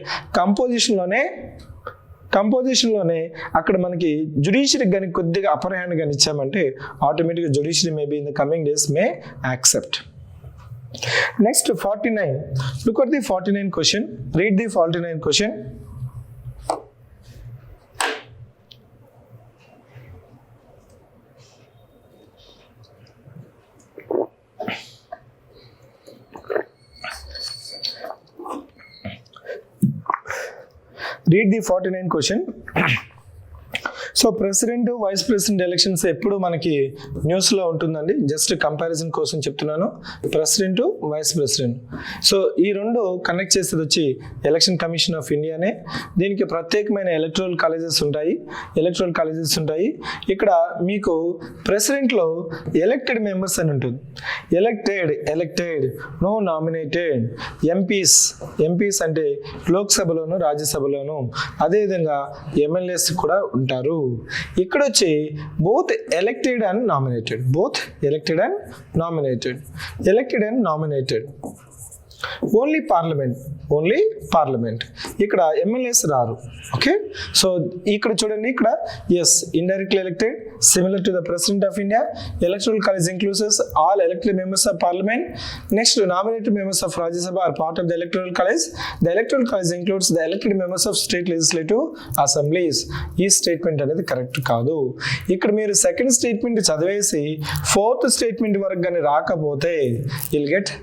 కంపోజిషన్లోనే అక్కడ మనకి జ్యుడిషియరీ కానీ కొద్దిగా అప్పర్ హ్యాండ్ కానీ ఇచ్చామంటే ఆటోమేటిక్గా judiciary maybe in the coming days May accept. Next 49. Look at the 49 question. Read the 49 question. Read the 49 question. So president vice president elections ఎప్పుడు మనకి న్యూస్లో ఉంటుందండి. జస్ట్ కంపారిజన్ కోసం చెప్తున్నాను. ప్రెసిడెంట్, వైస్ ప్రెసిడెంట్, సో ఈ 2 కనెక్ట్ చేసేది వచ్చి election commission of ఇండియానే. దీనికి ప్రత్యేకమైన ఎలక్టరల్ కాలేజెస్ ఉంటాయి. ఇక్కడ మీకు ప్రెసిడెంట్లో ఎలక్టెడ్ మెంబర్స్ అని ఉంటుంది. Elected no nominated. ఎంపీస్ అంటే లోక్సభలోను రాజ్యసభలోను, అదేవిధంగా ఎమ్మెల్యేస్ కూడా ఉంటారు. ఇక్కడ వచ్చి both elected and nominated. Only parliament. ఇక్కడ ఎమ్మెల్యేస్ రారు. ఓకే, సో ఇక్కడ చూడండి, ఇక్కడ is indirectly elected similar to the president of India. Electoral college includes all elected members of parliament. Next nominated members of Rajya Sabha are part of the electoral college. The electoral college includes the elected members of state legislative assemblies. ఈ statement అనేది correct కాదు. ఇక్కడ మీరు second statement చదివేసి 4th statement వరకు కానీ రాకపోతే will get,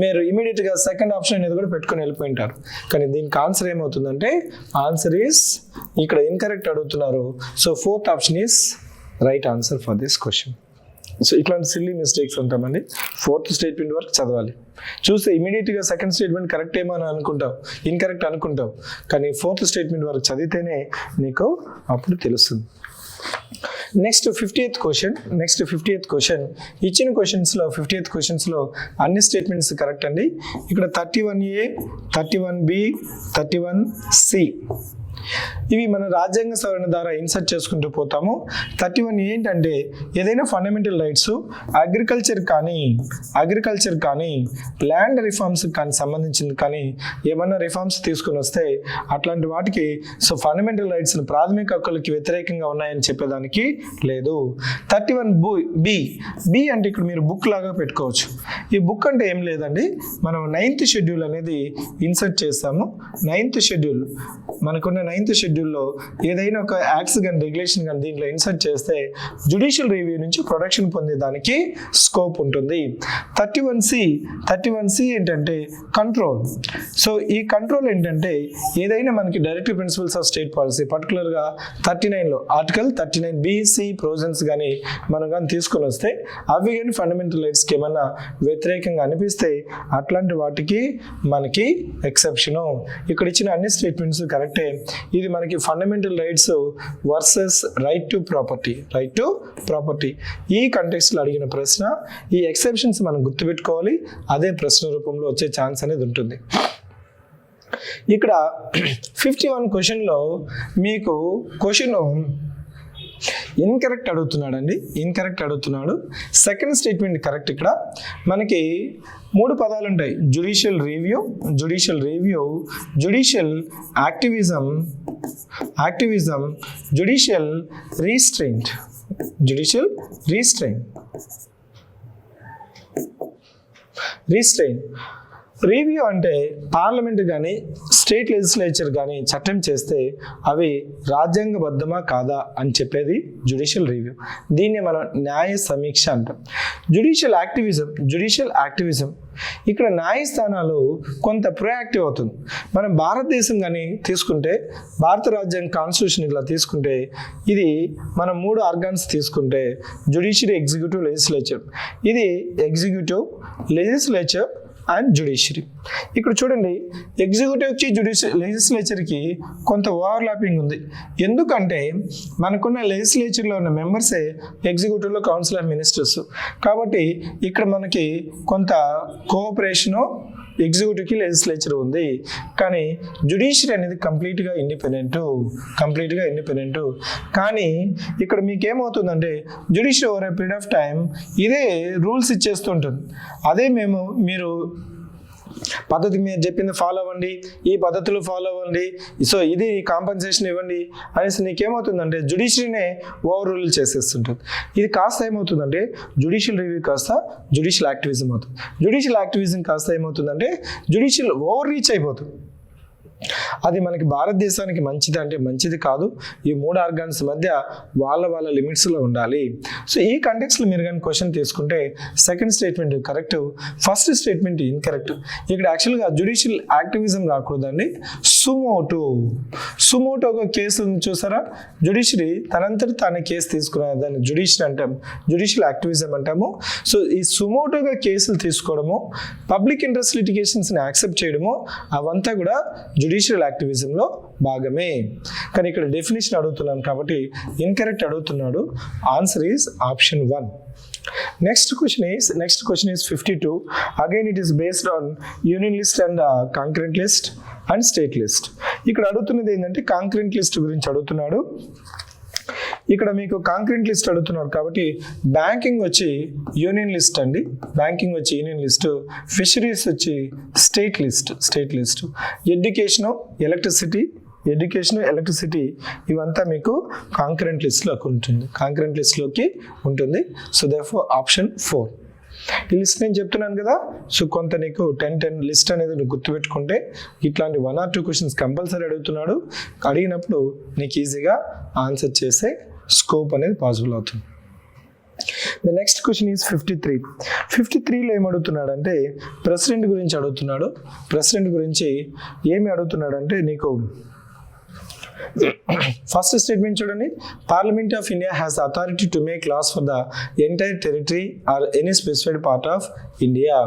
మీరు ఇమీడియట్గా సెకండ్ ఆప్షన్ అనేది కూడా పెట్టుకొని వెళ్ళిపోయింటారు. కానీ దీనికి ఆన్సర్ ఏమవుతుందంటే ఆన్సర్ ఈస్ ఇక్కడ ఇన్కరెక్ట్ అడుగుతున్నారు. So 4th option is right answer for this question. So ఇట్లాంటి సిల్లీ మిస్టేక్స్ ఉంటామండి. 4th స్టేట్మెంట్ వరకు చదవాలి, చూస్తే ఇమీడియట్గా సెకండ్ స్టేట్మెంట్ కరెక్ట్ ఏమో అని అనుకుంటావు, ఇన్కరెక్ట్ అనుకుంటావు. కానీ 4th స్టేట్మెంట్ వరకు చదివితేనే నీకు అప్పుడు తెలుస్తుంది. Next 50th question. ఇచ్చిన క్వశ్చన్స్లో 50th క్వశ్చన్స్లో అన్ని స్టేట్మెంట్స్ కరెక్ట్ అండి. ఇక్కడ 31A, 31B, 31C ఇవి మన రాజ్యాంగ సవరణ ద్వారా ఇన్సర్ట్ చేసుకుంటూ పోతాము. 31 ఏంటంటే ఏదైనా ఫండమెంటల్ రైట్స్ అగ్రికల్చర్ కానీ ల్యాండ్ రిఫార్మ్స్ కానీ సంబంధించింది కానీ ఏమన్నా రిఫార్మ్స్ తీసుకుని వస్తే అట్లాంటి వాటికి సో ఫండమెంటల్ రైట్స్ ప్రాథమిక హక్కులకి వ్యతిరేకంగా ఉన్నాయని చెప్పేదానికి లేదు. 31B అంటే ఇక్కడ మీరు బుక్ లాగా పెట్టుకోవచ్చు. ఈ బుక్ అంటే ఏం లేదండి, మనం 9th షెడ్యూల్ అనేది ఇన్సర్ట్ చేస్తాము. 9th షెడ్యూల్ మనకున్న 9th షెడ్యూల్లో ఏదైనా ఒక యాక్ట్స్ కానీ రెగ్యులేషన్ కానీ దీంట్లో ఇన్సర్ట్ చేస్తే జ్యుడిషియల్ రివ్యూ నుంచి ప్రొటెక్షన్ పొందేదానికి స్కోప్ ఉంటుంది. 31C ఏంటంటే కంట్రోల్. సో ఈ కంట్రోల్ ఏంటంటే ఏదైనా మనకి directive principles of state policy పర్టికులర్గా 39లో ఆర్టికల్ 39B(c) ప్రొవిజన్స్ కానీ మనం కానీ తీసుకొని వస్తే అవి కానీ ఫండమెంటల్ రైట్స్కి ఏమన్నా వ్యతిరేకంగా అనిపిస్తే అట్లాంటి వాటికి మనకి ఎక్సెప్షను. ఇక్కడ ఇచ్చిన అన్ని స్టేట్మెంట్స్ కరెక్టే. ఇది మనకి fundamental rights versus right to property ఈ కంటెక్స్ట్లో అడిగిన ప్రశ్న. ఈ ఎక్సెప్షన్స్ మనం గుర్తుపెట్టుకోవాలి, అదే ప్రశ్న రూపంలో వచ్చే ఛాన్స్ అనేది ఉంటుంది. ఇక్కడ 51 క్వశ్చన్లో మీకు క్వశ్చన్ ఇన్కరెక్ట్ అడుగుతున్నాడు. Second statement correct. ఇక్కడ మనకి 3 పదాలు ఉంటాయి: judicial review, judicial activism, judicial restraint. Review అంటే పార్లమెంట్ కానీ స్టేట్ లెజిస్లేచర్ కానీ చట్టం చేస్తే అవి రాజ్యాంగబద్ధమా కాదా అని చెప్పేది జ్యుడిషియల్ రివ్యూ. దీన్ని మనం న్యాయ సమీక్ష అంటాం. జ్యుడిషియల్ యాక్టివిజం ఇక్కడ న్యాయస్థానాలు కొంత ప్రొయాక్టివ్ అవుతుంది. మనం భారతదేశం కానీ తీసుకుంటే, భారత రాజ్యాంగ కాన్స్టిట్యూషన్ ఇలా తీసుకుంటే, ఇది మనం 3 ఆర్గాన్స్ తీసుకుంటే జ్యుడిషియరీ, ఎగ్జిక్యూటివ్, లెజిస్లేచర్. ఇది ఎగ్జిక్యూటివ్, లెజిస్లేచర్ అండ్ జ్యుడిషియరీ. ఇక్కడ చూడండి, ఎగ్జిక్యూటివ్కి లెజిస్లేచర్కి కొంత ఓవర్లాపింగ్ ఉంది. ఎందుకంటే మనకున్న లెజిస్లేచర్లో ఉన్న మెంబర్సే ఎగ్జిక్యూటివ్లో కౌన్సిల్ ఆఫ్ మినిస్టర్స్. కాబట్టి ఇక్కడ మనకి కొంత కోఆపరేషను ఎగ్జిక్యూటివ్కి లెజిస్లేచర్ ఉంది. కానీ జ్యుడిషియరీ అనేది కంప్లీట్గా ఇండిపెండెంట్. కానీ ఇక్కడ మీకేమవుతుందంటే judiciary over a period of time ఇదే రూల్స్ ఇచ్చేస్తుంటుంది. అదే మీరు పద్ధతి మీరు చెప్పింది ఫాలో అవ్వండి, ఈ పద్ధతులు ఫాలో అవ్వండి, సో ఇది కాంపన్సేషన్ ఇవ్వండి అనేసి నీకేమవుతుందంటే జ్యుడిషియరీనే ఓవర్ రూల్ చేసేస్తుంటుంది. ఇది కాస్త ఏమవుతుందంటే జ్యుడిషియల్ రివ్యూ కాస్త జ్యుడిషియల్ యాక్టివిజం అవుతుంది. జ్యుడిషియల్ యాక్టివిజం కాస్త ఏమవుతుందంటే జ్యుడిషియల్ ఓవర్ రీచ్ అయిపోతుంది. అది మనకి భారతదేశానికి మంచిది అంటే మంచిది కాదు. ఈ 3 ఆర్గాన్స్ మధ్య వాళ్ళ లిమిట్స్లో ఉండాలి. సో ఈ కంటెక్స్లో మీరు కానీ క్వశ్చన్ తీసుకుంటే second statement correct, first statement incorrect. ఇక్కడ యాక్చువల్గా జ్యుడిషియల్ యాక్టివిజం రాకూడదండి, సుమోటోగా కేసు చూసారా, జ్యుడిషియరీ తనంతట తానే కేసు తీసుకునే దాన్ని జ్యుడిషియల్ అంటాం, జ్యుడిషియల్ యాక్టివిజం అంటాము. సో ఈ సుమోటోగా కేసులు తీసుకోవడము, పబ్లిక్ ఇంట్రెస్ట్ లిటిగేషన్స్ని యాక్సెప్ట్ చేయడము, అవంతా కూడా జ్యుడిషియల్ యాక్టివిజంలో భాగమే. కానీ ఇక్కడ డెఫినేషన్ అడుగుతున్నాను కాబట్టి ఇన్కరెక్ట్ అడుగుతున్నాడు. Answer is option 1. Next question is 52. Again it is based on union list and concurrent list and state list. ఇక్కడ అడుగుతున్నది ఏంటంటే కాంకరెంట్ లిస్ట్ గురించి అడుగుతున్నాడు. ఇక్కడ మీకు కాంకరెంట్ లిస్ట్ అడుగుతున్నాడు కాబట్టి బ్యాంకింగ్ వచ్చి యూనియన్ లిస్ట్ అండి, ఫిషరీస్ వచ్చి స్టేట్ లిస్ట్, ఎడ్యుకేషను ఎలక్ట్రిసిటీ ఇవంతా మీకు కాంకరెంట్ లిస్ట్లోకి ఉంటుంది. So therefore option 4. ఈ లిస్ట్ నేను చెప్తున్నాను కదా, సో కొంత నీకు 10 లిస్ట్ అనేది నువ్వు గుర్తుపెట్టుకుంటే ఇట్లాంటి 1 or 2 క్వశ్చన్స్ కంపల్సరీ అడిగినప్పుడు నీకు ఈజీగా ఆన్సర్ చేసే స్కోప్ అనేది పాసిబుల్ అవుతుంది. The next question is 53. 53లో ఏం అడుగుతున్నాడంటే ప్రెసిడెంట్ గురించి అడుగుతున్నాడు. ప్రెసిడెంట్ గురించి ఏమి అడుగుతున్నాడంటే నీకు ఫస్ట్ స్టేట్మెంట్ చూడండి, parliament of India has authority to make laws for the entire territory or any specified part of India.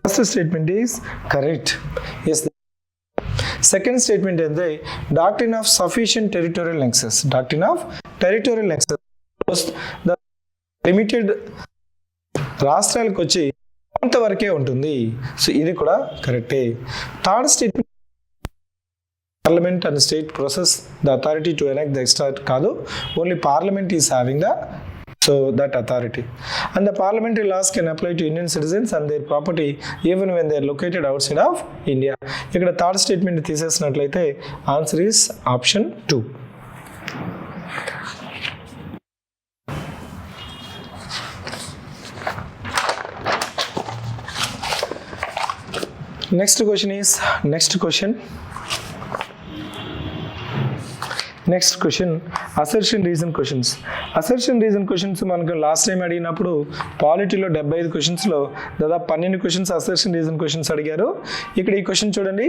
First statement is correct. Yes. Second statement ఏంటంటే doctrine of sufficient territorial nexus. The limited రాష్ట్రాలకు వచ్చి కొంతవరకే ఉంటుంది. So ఇది కూడా కరెక్టే. Third statement parliament and state possess the authority to enact the extra కాదు, only parliament is having the that authority, and the parliamentary laws can apply to Indian citizens and their property even when they are located outside of India. ఇక్కడ third statement తీసేసినట్లయితే answer is option 2. Next question. Next question assertion reason questions. Assertion reason questions మనకు last time అడిగినప్పుడు పాలిటీలో 75 క్వశ్చన్స్లో దాదాపు 12 questions assertion reason questions అడిగారు. ఇక్కడ ఈ question చూడండి,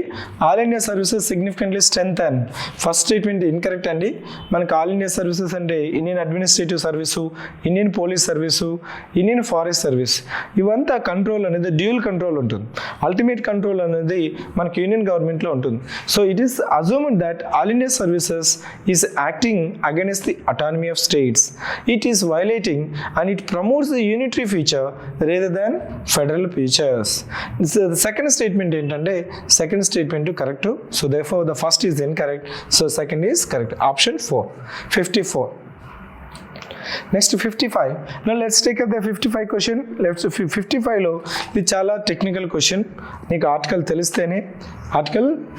all India services significantly strength and first statement incorrect అండి. మనకు ఆల్ ఇండియా సర్వీసెస్ అంటే Indian administrative service, Indian police service, Indian forest service, ఇవంతా కంట్రోల్ అనేది డ్యూయల్ కంట్రోల్ ఉంటుంది. అల్టిమేట్ కంట్రోల్ అనేది మనకి యూనియన్ గవర్నమెంట్లో ఉంటుంది. So it is assumed that all India services is acting against the autonomy of states. It is violating and it promotes the unitary feature rather than federal features. So the second statement ఏంటంటే second statement correct. So therefore the first is incorrect. So second is correct. Option 4. 54. Next 55. Now let's take up the 55 question. 55లో ఇది చాలా technical question. నీకు article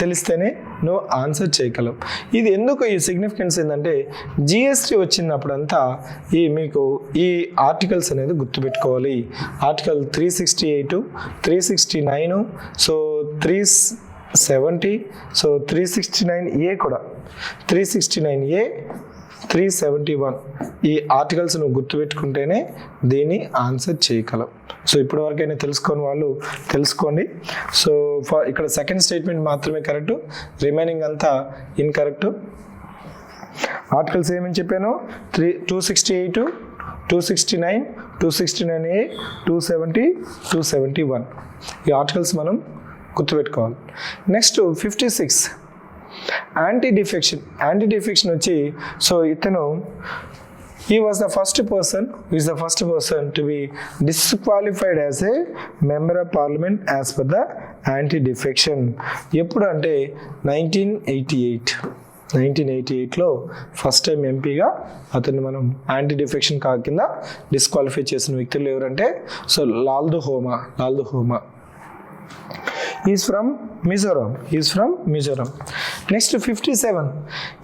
తెలిస్తేనే నువ్వు answer చేయగలవు. ఇది ఎందుకు ఈ సిగ్నిఫికెన్స్ ఏంటంటే జిఎస్టీ వచ్చినప్పుడంతా మీకు ఈ ఆర్టికల్స్ అనేది గుర్తుపెట్టుకోవాలి. ఆర్టికల్ 368, 369, సో 370, సో 369A కూడా, 369A, 371 ఈ ఆర్టికల్స్ నువ్వు గుర్తుపెట్టుకుంటేనే దీన్ని ఆన్సర్ చేయగలవు. సో ఇప్పటి వరకైనా తెలుసుకోని వాళ్ళు తెలుసుకోండి. సో ఇక్కడ సెకండ్ స్టేట్మెంట్ మాత్రమే కరెక్ట్, రిమైనింగ్ అంతా ఇన్కరెక్ట్. ఆర్టికల్స్ ఏమని చెప్పాను, 268, 269, 269A, 270, 271 ఈ ఆర్టికల్స్ మనం గుర్తుపెట్టుకోవాలి. నెక్స్ట్ 56 యాంటీ డిఫెక్షన్ వచ్చి, సో ఇతను he was the first person to be disqualified as a member of parliament as per the anti-defection. ఎప్పుడు అంటే 1988లో ఫస్ట్ టైం ఎంపీగా అతన్ని మనం యాంటీ డిఫెక్షన్ కింద డిస్క్వాలిఫై చేసిన వ్యక్తులు ఎవరంటే, so Lalduhoma is from Mizoram. Next 57.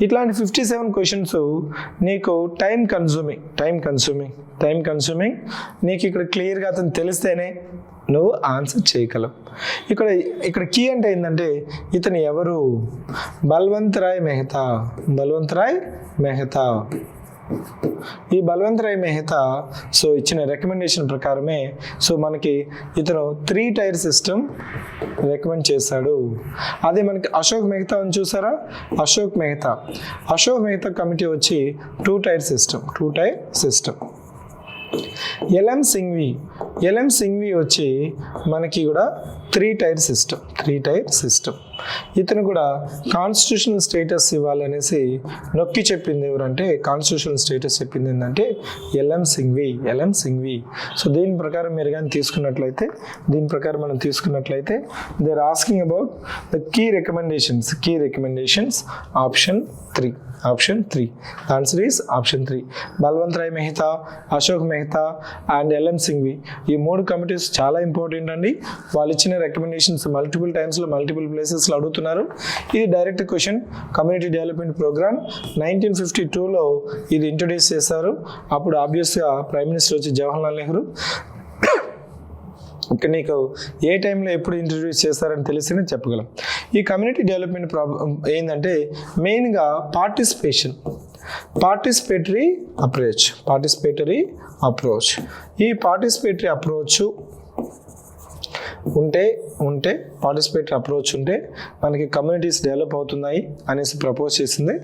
ఇట్లాంటి 57 క్వశ్చన్స్ నీకు టైం కన్సూమింగ్ నీకు ఇక్కడ క్లియర్గా అతను తెలిస్తేనే నువ్వు ఆన్సర్ చేయగలవు. ఇక్కడ కీ అంటే ఏంటంటే ఇతను ఎవరు, బల్వంత్ రాయ్ మెహతా. ఈ బల్వంత్ రాయ్ మెహతా సో ఇచ్చిన రికమెండేషన్ ప్రకారమే సో మనకి ఇతను 3 టైర్ సిస్టమ్ రికమెండ్ చేశాడు. అదే మనకి అశోక్ మెహతా అని చూసారా, అశోక్ మెహతా కమిటీ వచ్చి 2 టైర్ సిస్టమ్. ఎల్ఎం సింఘ్వి వచ్చి మనకి కూడా 3 టైర్ సిస్టమ్. ఇతను కూడా కాన్స్టిట్యూషనల్ స్టేటస్ ఇవ్వాలనేసి నొక్కి చెప్పింది ఎవరంటే, కాన్స్టిట్యూషనల్ స్టేటస్ చెప్పింది ఏంటంటే ఎల్ఎం సింఘ్వి. సో దీని ప్రకారం మీరు కానీ తీసుకున్నట్లయితే మనం తీసుకున్నట్లయితే they are asking about the key recommendations option 3. The answer is option 3. Balwant Rai Mehta, Ashok Mehta and LM Singhvi ఈ 3 కమిటీస్ చాలా ఇంపార్టెంట్ అండి. వాళ్ళు ఇచ్చిన రికమెండేషన్స్ మల్టిపుల్ టైమ్స్లో మల్టిపుల్ ప్లేసెస్లో అడుగుతున్నారు. ఇది direct question. Community development program 1952లో ఇది ఇంట్రొడ్యూస్ చేశారు. అప్పుడు ఆబ్వియస్గా ప్రైమ్ మినిస్టర్ వచ్చి జవహర్లాల్ నెహ్రూ. ఇక్కడ నీకు ఏ టైంలో ఎప్పుడు ఇంట్రడ్యూస్ చేస్తారని తెలిసి చెప్పగలం. ఈ కమ్యూనిటీ డెవలప్మెంట్ ఏంటంటే మెయిన్గా పార్టిసిపేటరీ అప్రోచ్. ఈ పార్టిసిపేటరీ అప్రోచ్ ఉంటే పార్టిసిపేటరీ అప్రోచ్ ఉంటే మనకి కమ్యూనిటీస్ డెవలప్ అవుతున్నాయి అనేసి ప్రపోజ్ చేసింది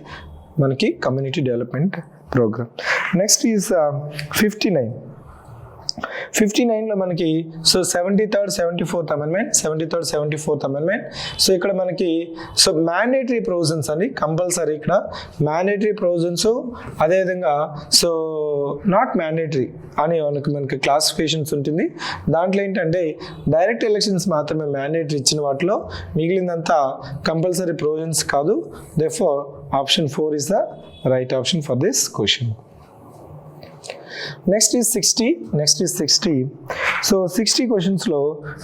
మనకి community development program. Next is 59లో మనకి so 73rd 74th amendment. So ఇక్కడ మనకి సో మ్యాండేటరీ ప్రొవిజన్స్ అని కంపల్సరీ, ఇక్కడ మ్యాండేటరీ ప్రొవిజన్స్, అదేవిధంగా సో నాట్ మ్యాండేటరీ అని మనకి క్లాసిఫికేషన్స్ ఉంటుంది. దాంట్లో ఏంటంటే డైరెక్ట్ ఎలక్షన్స్ మాత్రమే మ్యాండేటరీ ఇచ్చిన వాటిలో, మిగిలిందంతా కంపల్సరీ ప్రొవిజన్స్ కాదు. Therefore option 4 is the right option for this question. Next is 60. So 60 క్వశ్చన్స్లో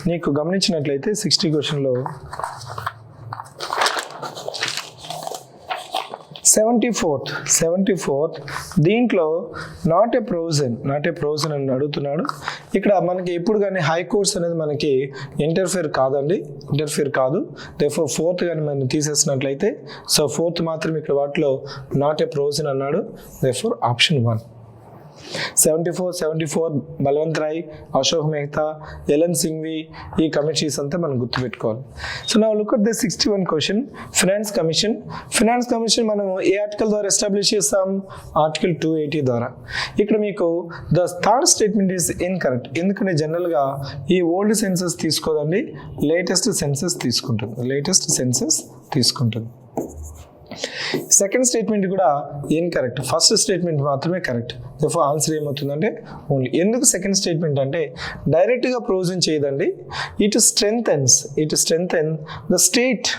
నీకు గమనించినట్లయితే 60 క్వశ్చన్లో 74th దీంట్లో నాట్ ఏ ప్రొవిజన్ అని అడుగుతున్నాడు. ఇక్కడ మనకి ఎప్పుడు కానీ హైకోర్ట్స్ అనేది మనకి ఇంటర్ఫియర్ కాదండి, ఇంటర్ఫియర్ కాదు. దేర్ఫోర్ ఫోర్త్ కానీ మనం తీసేసినట్లయితే సో ఫోర్త్ మాత్రం ఇక్కడ వాటిలో నాట్ ఏ ప్రొవిజన్ అన్నాడు. Therefore option 1. 74 Balwant Rai, Ashok Mehta, LN Singhvi, ఈ కమిటీస్ అంతా మనం గుర్తుపెట్టుకోవాలి. సో నా look at the 61 question. Finance commission మనం ఏ ఆర్టికల్ ద్వారా ఎస్టాబ్లిష్ చేస్తాం? ఆర్టికల్ 280 ద్వారా. ఇక్కడ మీకు the third statement is incorrect. ఎందుకంటే జనరల్గా ఈ ఓల్డ్ సెన్సెస్ తీసుకోదండి, లేటెస్ట్ సెన్సెస్ తీసుకుంటుంది. సెకండ్ స్టేట్మెంట్ కూడా ఇన్కరెక్ట్, ఫస్ట్ స్టేట్మెంట్ మాత్రమే కరెక్ట్. దేర్ఫోర్ ఆన్సర్ ఏమవుతుందంటే ఓన్లీ. ఎందుకు సెకండ్ స్టేట్మెంట్ అంటే డైరెక్ట్గా ప్రొవిజన్ చేయదండి. It strengthens the state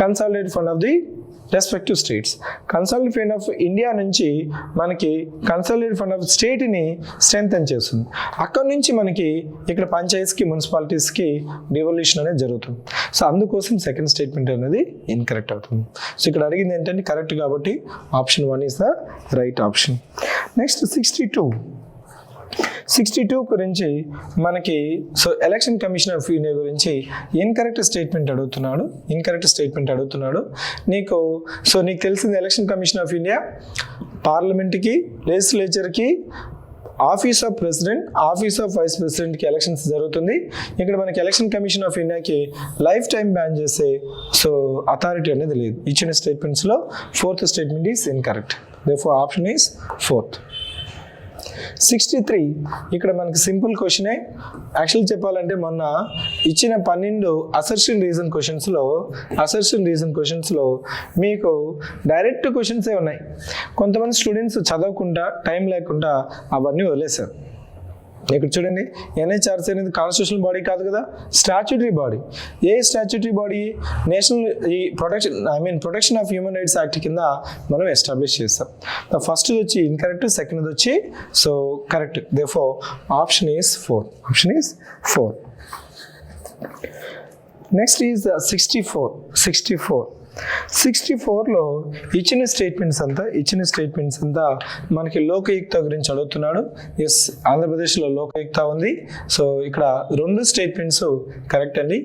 consolidated fund of the respective states. Consolidated fund of India నుంచి మనకి కన్సాలిడేటెడ్ ఫండ్ ఆఫ్ స్టేట్ని స్ట్రెంథెన్ చేస్తుంది. అక్కడ నుంచి మనకి ఇక్కడ పంచాయత్స్కి, మున్సిపాలిటీస్కి డివల్యూషన్ అనేది జరుగుతుంది. సో అందుకోసం సెకండ్ స్టేట్మెంట్ అనేది ఇన్కరెక్ట్ అవుతుంది. సో ఇక్కడ అడిగింది ఏంటంటే కరెక్ట్ కాబట్టి option 1 is the right option. Next 62 గురించి మనకి so election commission of India గురించి ఇన్కరెక్ట్ స్టేట్మెంట్ అడుగుతున్నాడు. నీకు తెలిసింది ఎలక్షన్ కమిషన్ ఆఫ్ ఇండియా పార్లమెంట్కి, లెజిస్లేచర్కి, office of president, office of vice ప్రెసిడెంట్కి ఎలక్షన్స్ జరుగుతుంది. ఇక్కడ మనకి ఎలక్షన్ కమిషన్ ఆఫ్ ఇండియాకి లైఫ్ టైం బ్యాన్ చేసే సో అథారిటీ అనేది లేదు. ఇచ్చిన స్టేట్మెంట్స్లో fourth statement is incorrect. Therefore option is 4th. 63 ఇక్కడ మనకి సింపుల్ క్వశ్చనే. యాక్చువల్ చెప్పాలంటే మొన్న ఇచ్చిన 12 అసర్షన్ రీజన్ క్వశ్చన్స్లో మీకు డైరెక్ట్ క్వశ్చన్సే ఉన్నాయి. కొంతమంది స్టూడెంట్స్ చదవకుండా టైం లేకుండా అవన్నీ వదిలేశారు. ఇక్కడ చూడండి, ఎన్హెచ్ఆర్సీ అనేది కాన్స్టిట్యూషనల్ బాడీ కాదు కదా, statutory body. A statutory body? National protection of human rights act కింద మనం ఎస్టాబ్లిష్ చేస్తాం. ఫస్ట్ వచ్చి ఇన్కరెక్ట్, సెకండ్ వచ్చి so correct. Therefore option is 4. Next is 64లో ఇచ్చిన స్టేట్మెంట్స్ అంతా మనకి లోకయుక్త గురించి అడుగుతున్నాడు. ఎస్, ఆంధ్రప్రదేశ్లో లోకయుక్త ఉంది. సో ఇక్కడ 2 స్టేట్మెంట్స్ కరెక్ట్ అండి.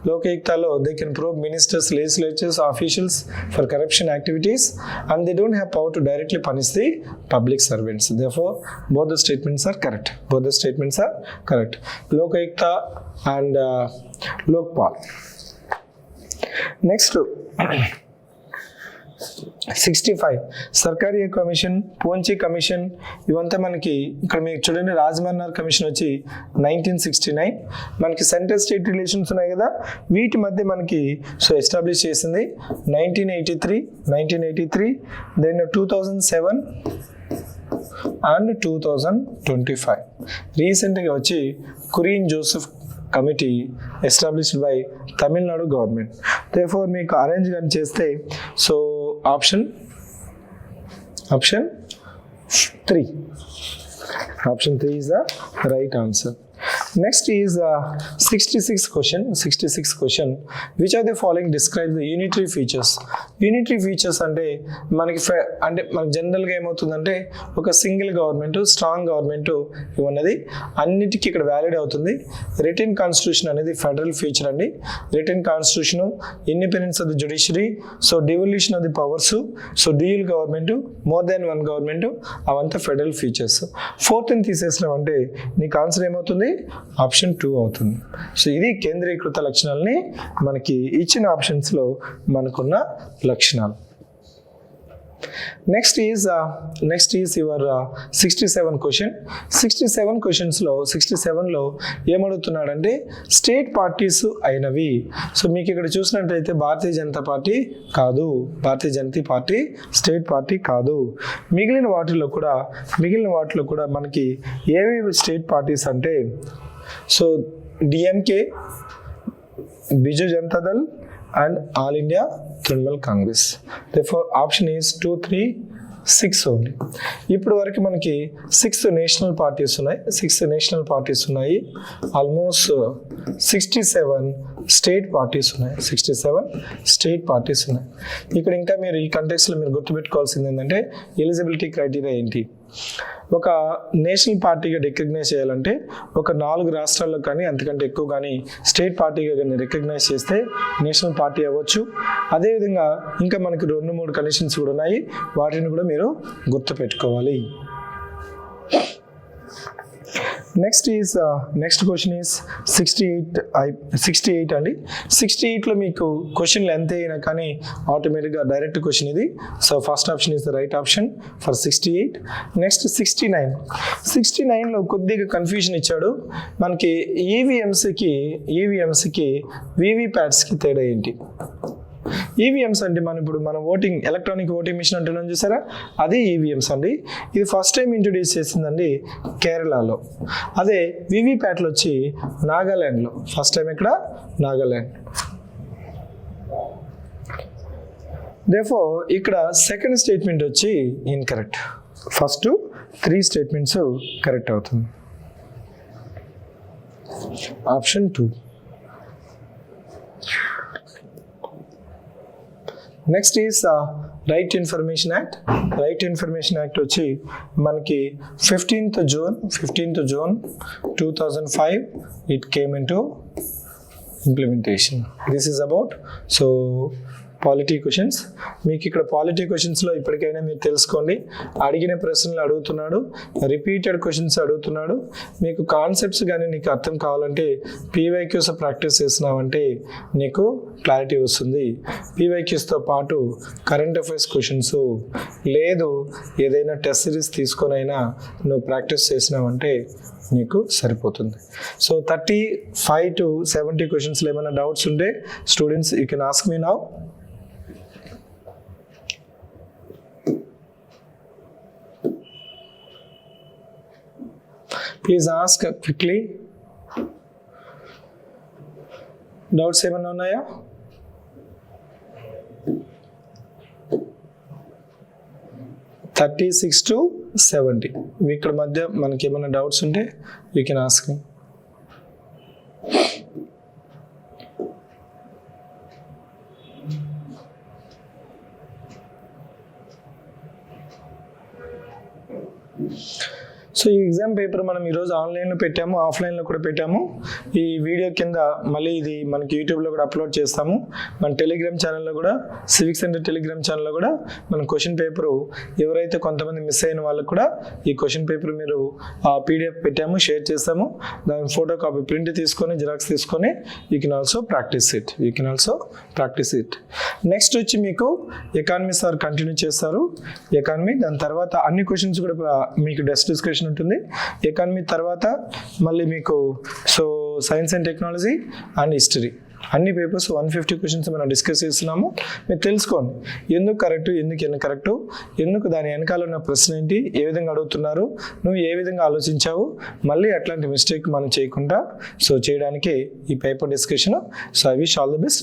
లోకయుక్తలో they can probe ministers, legislatures, officials for corruption activities and they don't have power to directly punish the public servants. Therefore both the statements are correct. Lokayukta and Lokpal. Next 65 Sarkaria commission, Punchhi commission, ఇవంతా మనకి ఇక్కడ మీకు చూడండి. Rajamannar commission వచ్చి 1969. మనకి central state relations ఉన్నాయి కదా, వీటి మధ్య మనకి సో ఎస్టాబ్లిష్ చేసింది 1983, దెన్ 2007 అండ్ 2025. రీసెంట్గా వచ్చి Kurian Joseph committee established by Tamil Nadu government. Therefore మీకు అరేంజ్ కానీ చేస్తే so option 3 is the right answer. Next is 66 question. Which of the following describe the unitary features? Unitary features అంటే మనకి జనరల్గా ఏమవుతుందంటే ఒక సింగిల్ గవర్నమెంట్, స్ట్రాంగ్ గవర్నమెంట్ ఇవన్నది అన్నిటికీ ఇక్కడ వ్యాలిడ్ అవుతుంది. రిటన్ కాన్స్టిట్యూషన్ అనేది ఫెడరల్ ఫీచర్ అండి. Written constitution, independence of the judiciary, so devolution of the powers, so dual government, more than one government, అవంతా ఫెడరల్ ఫీచర్స్. 4th తీసేసినాం అంటే నీకు ఆన్సర్ ఏమవుతుంది? ఆప్షన్ 2 అవుతుంది. సో ఇది కేంద్రీకృత లక్షణాలని మనకి ఇచ్చిన ఆప్షన్స్లో మనకున్న లక్షణాలు. Next is your 67 question. 67 క్వశ్చన్స్లో 67లో ఏమడుగుతున్నాడంటే state parties అయినవి. సో మీకు ఇక్కడ చూసినట్టయితే భారతీయ జనతా పార్టీ కాదు, Bharatiya Janata party state party కాదు. మిగిలిన వాటిలో కూడా మనకి ఏవి స్టేట్ పార్టీస్ అంటే so DMK, Biju Janata Dal and All India Trinamool Congress. Therefore option is 2, 3, 6 only. ఇప్పుడు వరకు మనకి 6 నేషనల్ పార్టీస్ ఉన్నాయి. ఆల్మోస్ట్ 67 స్టేట్ పార్టీస్ ఉన్నాయి. ఇక్కడ ఇంకా మీరు ఈ కంటెక్స్లో మీరు గుర్తుపెట్టుకోవాల్సింది ఏంటంటే ఎలిజిబిలిటీ క్రైటీరియా ఏంటి. ఒక నేషనల్ పార్టీగా రికగ్నైజ్ చేయాలంటే ఒక 4 రాష్ట్రాల్లో కానీ అంతకంటే ఎక్కువ కానీ స్టేట్ పార్టీగా కానీ రికగ్నైజ్ చేస్తే నేషనల్ పార్టీ అవ్వచ్చు. అదేవిధంగా ఇంకా మనకి 2-3 కండిషన్స్ కూడా ఉన్నాయి, వాటిని కూడా మీరు గుర్తుపెట్టుకోవాలి. నెక్స్ట్ క్వశ్చన్ ఈస్ 68 అండి. 68లో మీకు క్వశ్చన్ లెంత్ అయినా కానీ ఆటోమేటిక్గా డైరెక్ట్ క్వశ్చన్ ఇది. So first option is the right option for 68. Next 69లో కొద్దిగా కన్ఫ్యూజన్ ఇచ్చాడు. మనకి ఈవీఎంస్కి వీవీప్యాట్స్కి తేడా ఏంటి? ఈవీఎంస్ అంటే మనం ఓటింగ్ ఎలక్ట్రానిక్ ఓటింగ్ మిషన్ అంటున్నాం చూసారా, అది ఈవీఎంస్ అండి. ఇది ఫస్ట్ టైం ఇంట్రొడ్యూస్ చేసిందండి కేరళలో. అదే వీవీప్యాట్లు వచ్చి నాగాల్యాండ్లో ఫస్ట్ టైం. ఇక్కడ నాగాల్యాండ్. దేర్ఫోర్ ఇక్కడ సెకండ్ స్టేట్మెంట్ వచ్చి ఇన్కరెక్ట్. ఫస్ట్ 3 స్టేట్మెంట్స్ కరెక్ట్ అవుతుంది. Option 2. Next is right to information act. Right to information act వచ్చి మనకి 15th June 2005 it came in to implementation. This is about polity questions. మీకు ఇక్కడ polity క్వశ్చన్స్లో ఇప్పటికైనా మీరు తెలుసుకోండి, అడిగిన ప్రశ్నలు అడుగుతున్నాడు, రిపీటెడ్ క్వశ్చన్స్ అడుగుతున్నాడు. మీకు కాన్సెప్ట్స్ కానీ నీకు అర్థం కావాలంటే పీవైక్యూస్ ప్రాక్టీస్ చేసినావంటే నీకు క్లారిటీ వస్తుంది. పీవైక్యూస్తో పాటు కరెంట్ అఫైర్స్ క్వశ్చన్స్ లేదు ఏదైనా టెస్ట్ సిరీస్ తీసుకొనైనా నువ్వు ప్రాక్టీస్ చేసినావంటే నీకు సరిపోతుంది. సో 35 to 70 క్వశ్చన్స్లో ఏమైనా డౌట్స్ ఉంటే students you can ask me now. Please ask quickly. Doubts ఏమన్నా ఉన్నాయా? (36 to 70) ఇక్కడ మధ్య మనకి ఏమైనా డౌట్స్ ఉంటే you can ask me. So ఈ ఎగ్జామ్ పేపర్ మనం ఈరోజు ఆన్లైన్లో పెట్టాము, ఆఫ్లైన్లో కూడా పెట్టాము. ఈ వీడియో కింద మళ్ళీ ఇది మనకి యూట్యూబ్లో కూడా అప్లోడ్ చేస్తాము. మన టెలిగ్రామ్ ఛానల్లో కూడా, సివిక్ సెంటర్ టెలిగ్రామ్ ఛానల్లో కూడా మన క్వశ్చన్ పేపరు ఎవరైతే కొంతమంది మిస్ అయిన వాళ్ళకు కూడా ఈ క్వశ్చన్ పేపర్ మీరు పీడిఎఫ్ పెట్టాము, షేర్ చేస్తాము. దాని ఫోటో కాపీ ప్రింట్ తీసుకొని జిరాక్స్ తీసుకొని you can also practice it. Next వచ్చి మీకు ఎకానమీ సార్ కంటిన్యూ చేస్తారు. ఎకానమీ దాని తర్వాత అన్ని క్వశ్చన్స్ కూడా మీకు డెస్క్ డిస్కషన్ ఉంటుంది. ఎకానమీ తర్వాత మళ్ళీ మీకు science and technology and history అన్ని పేపర్స్ 150 క్వశ్చన్స్ మనం డిస్కస్ చేస్తున్నాము. మీరు తెలుసుకోండి ఎందుకు కరెక్ట్, ఎందుకు దాని వెనకాల ఉన్న ప్రశ్న ఏంటి, ఏ విధంగా అడుగుతున్నారు, నువ్వు ఏ విధంగా ఆలోచించావు, మళ్ళీ అట్లాంటి మిస్టేక్ మనం చేయకుండా చేయడానికి ఈ paper discussion. So I wish all the best.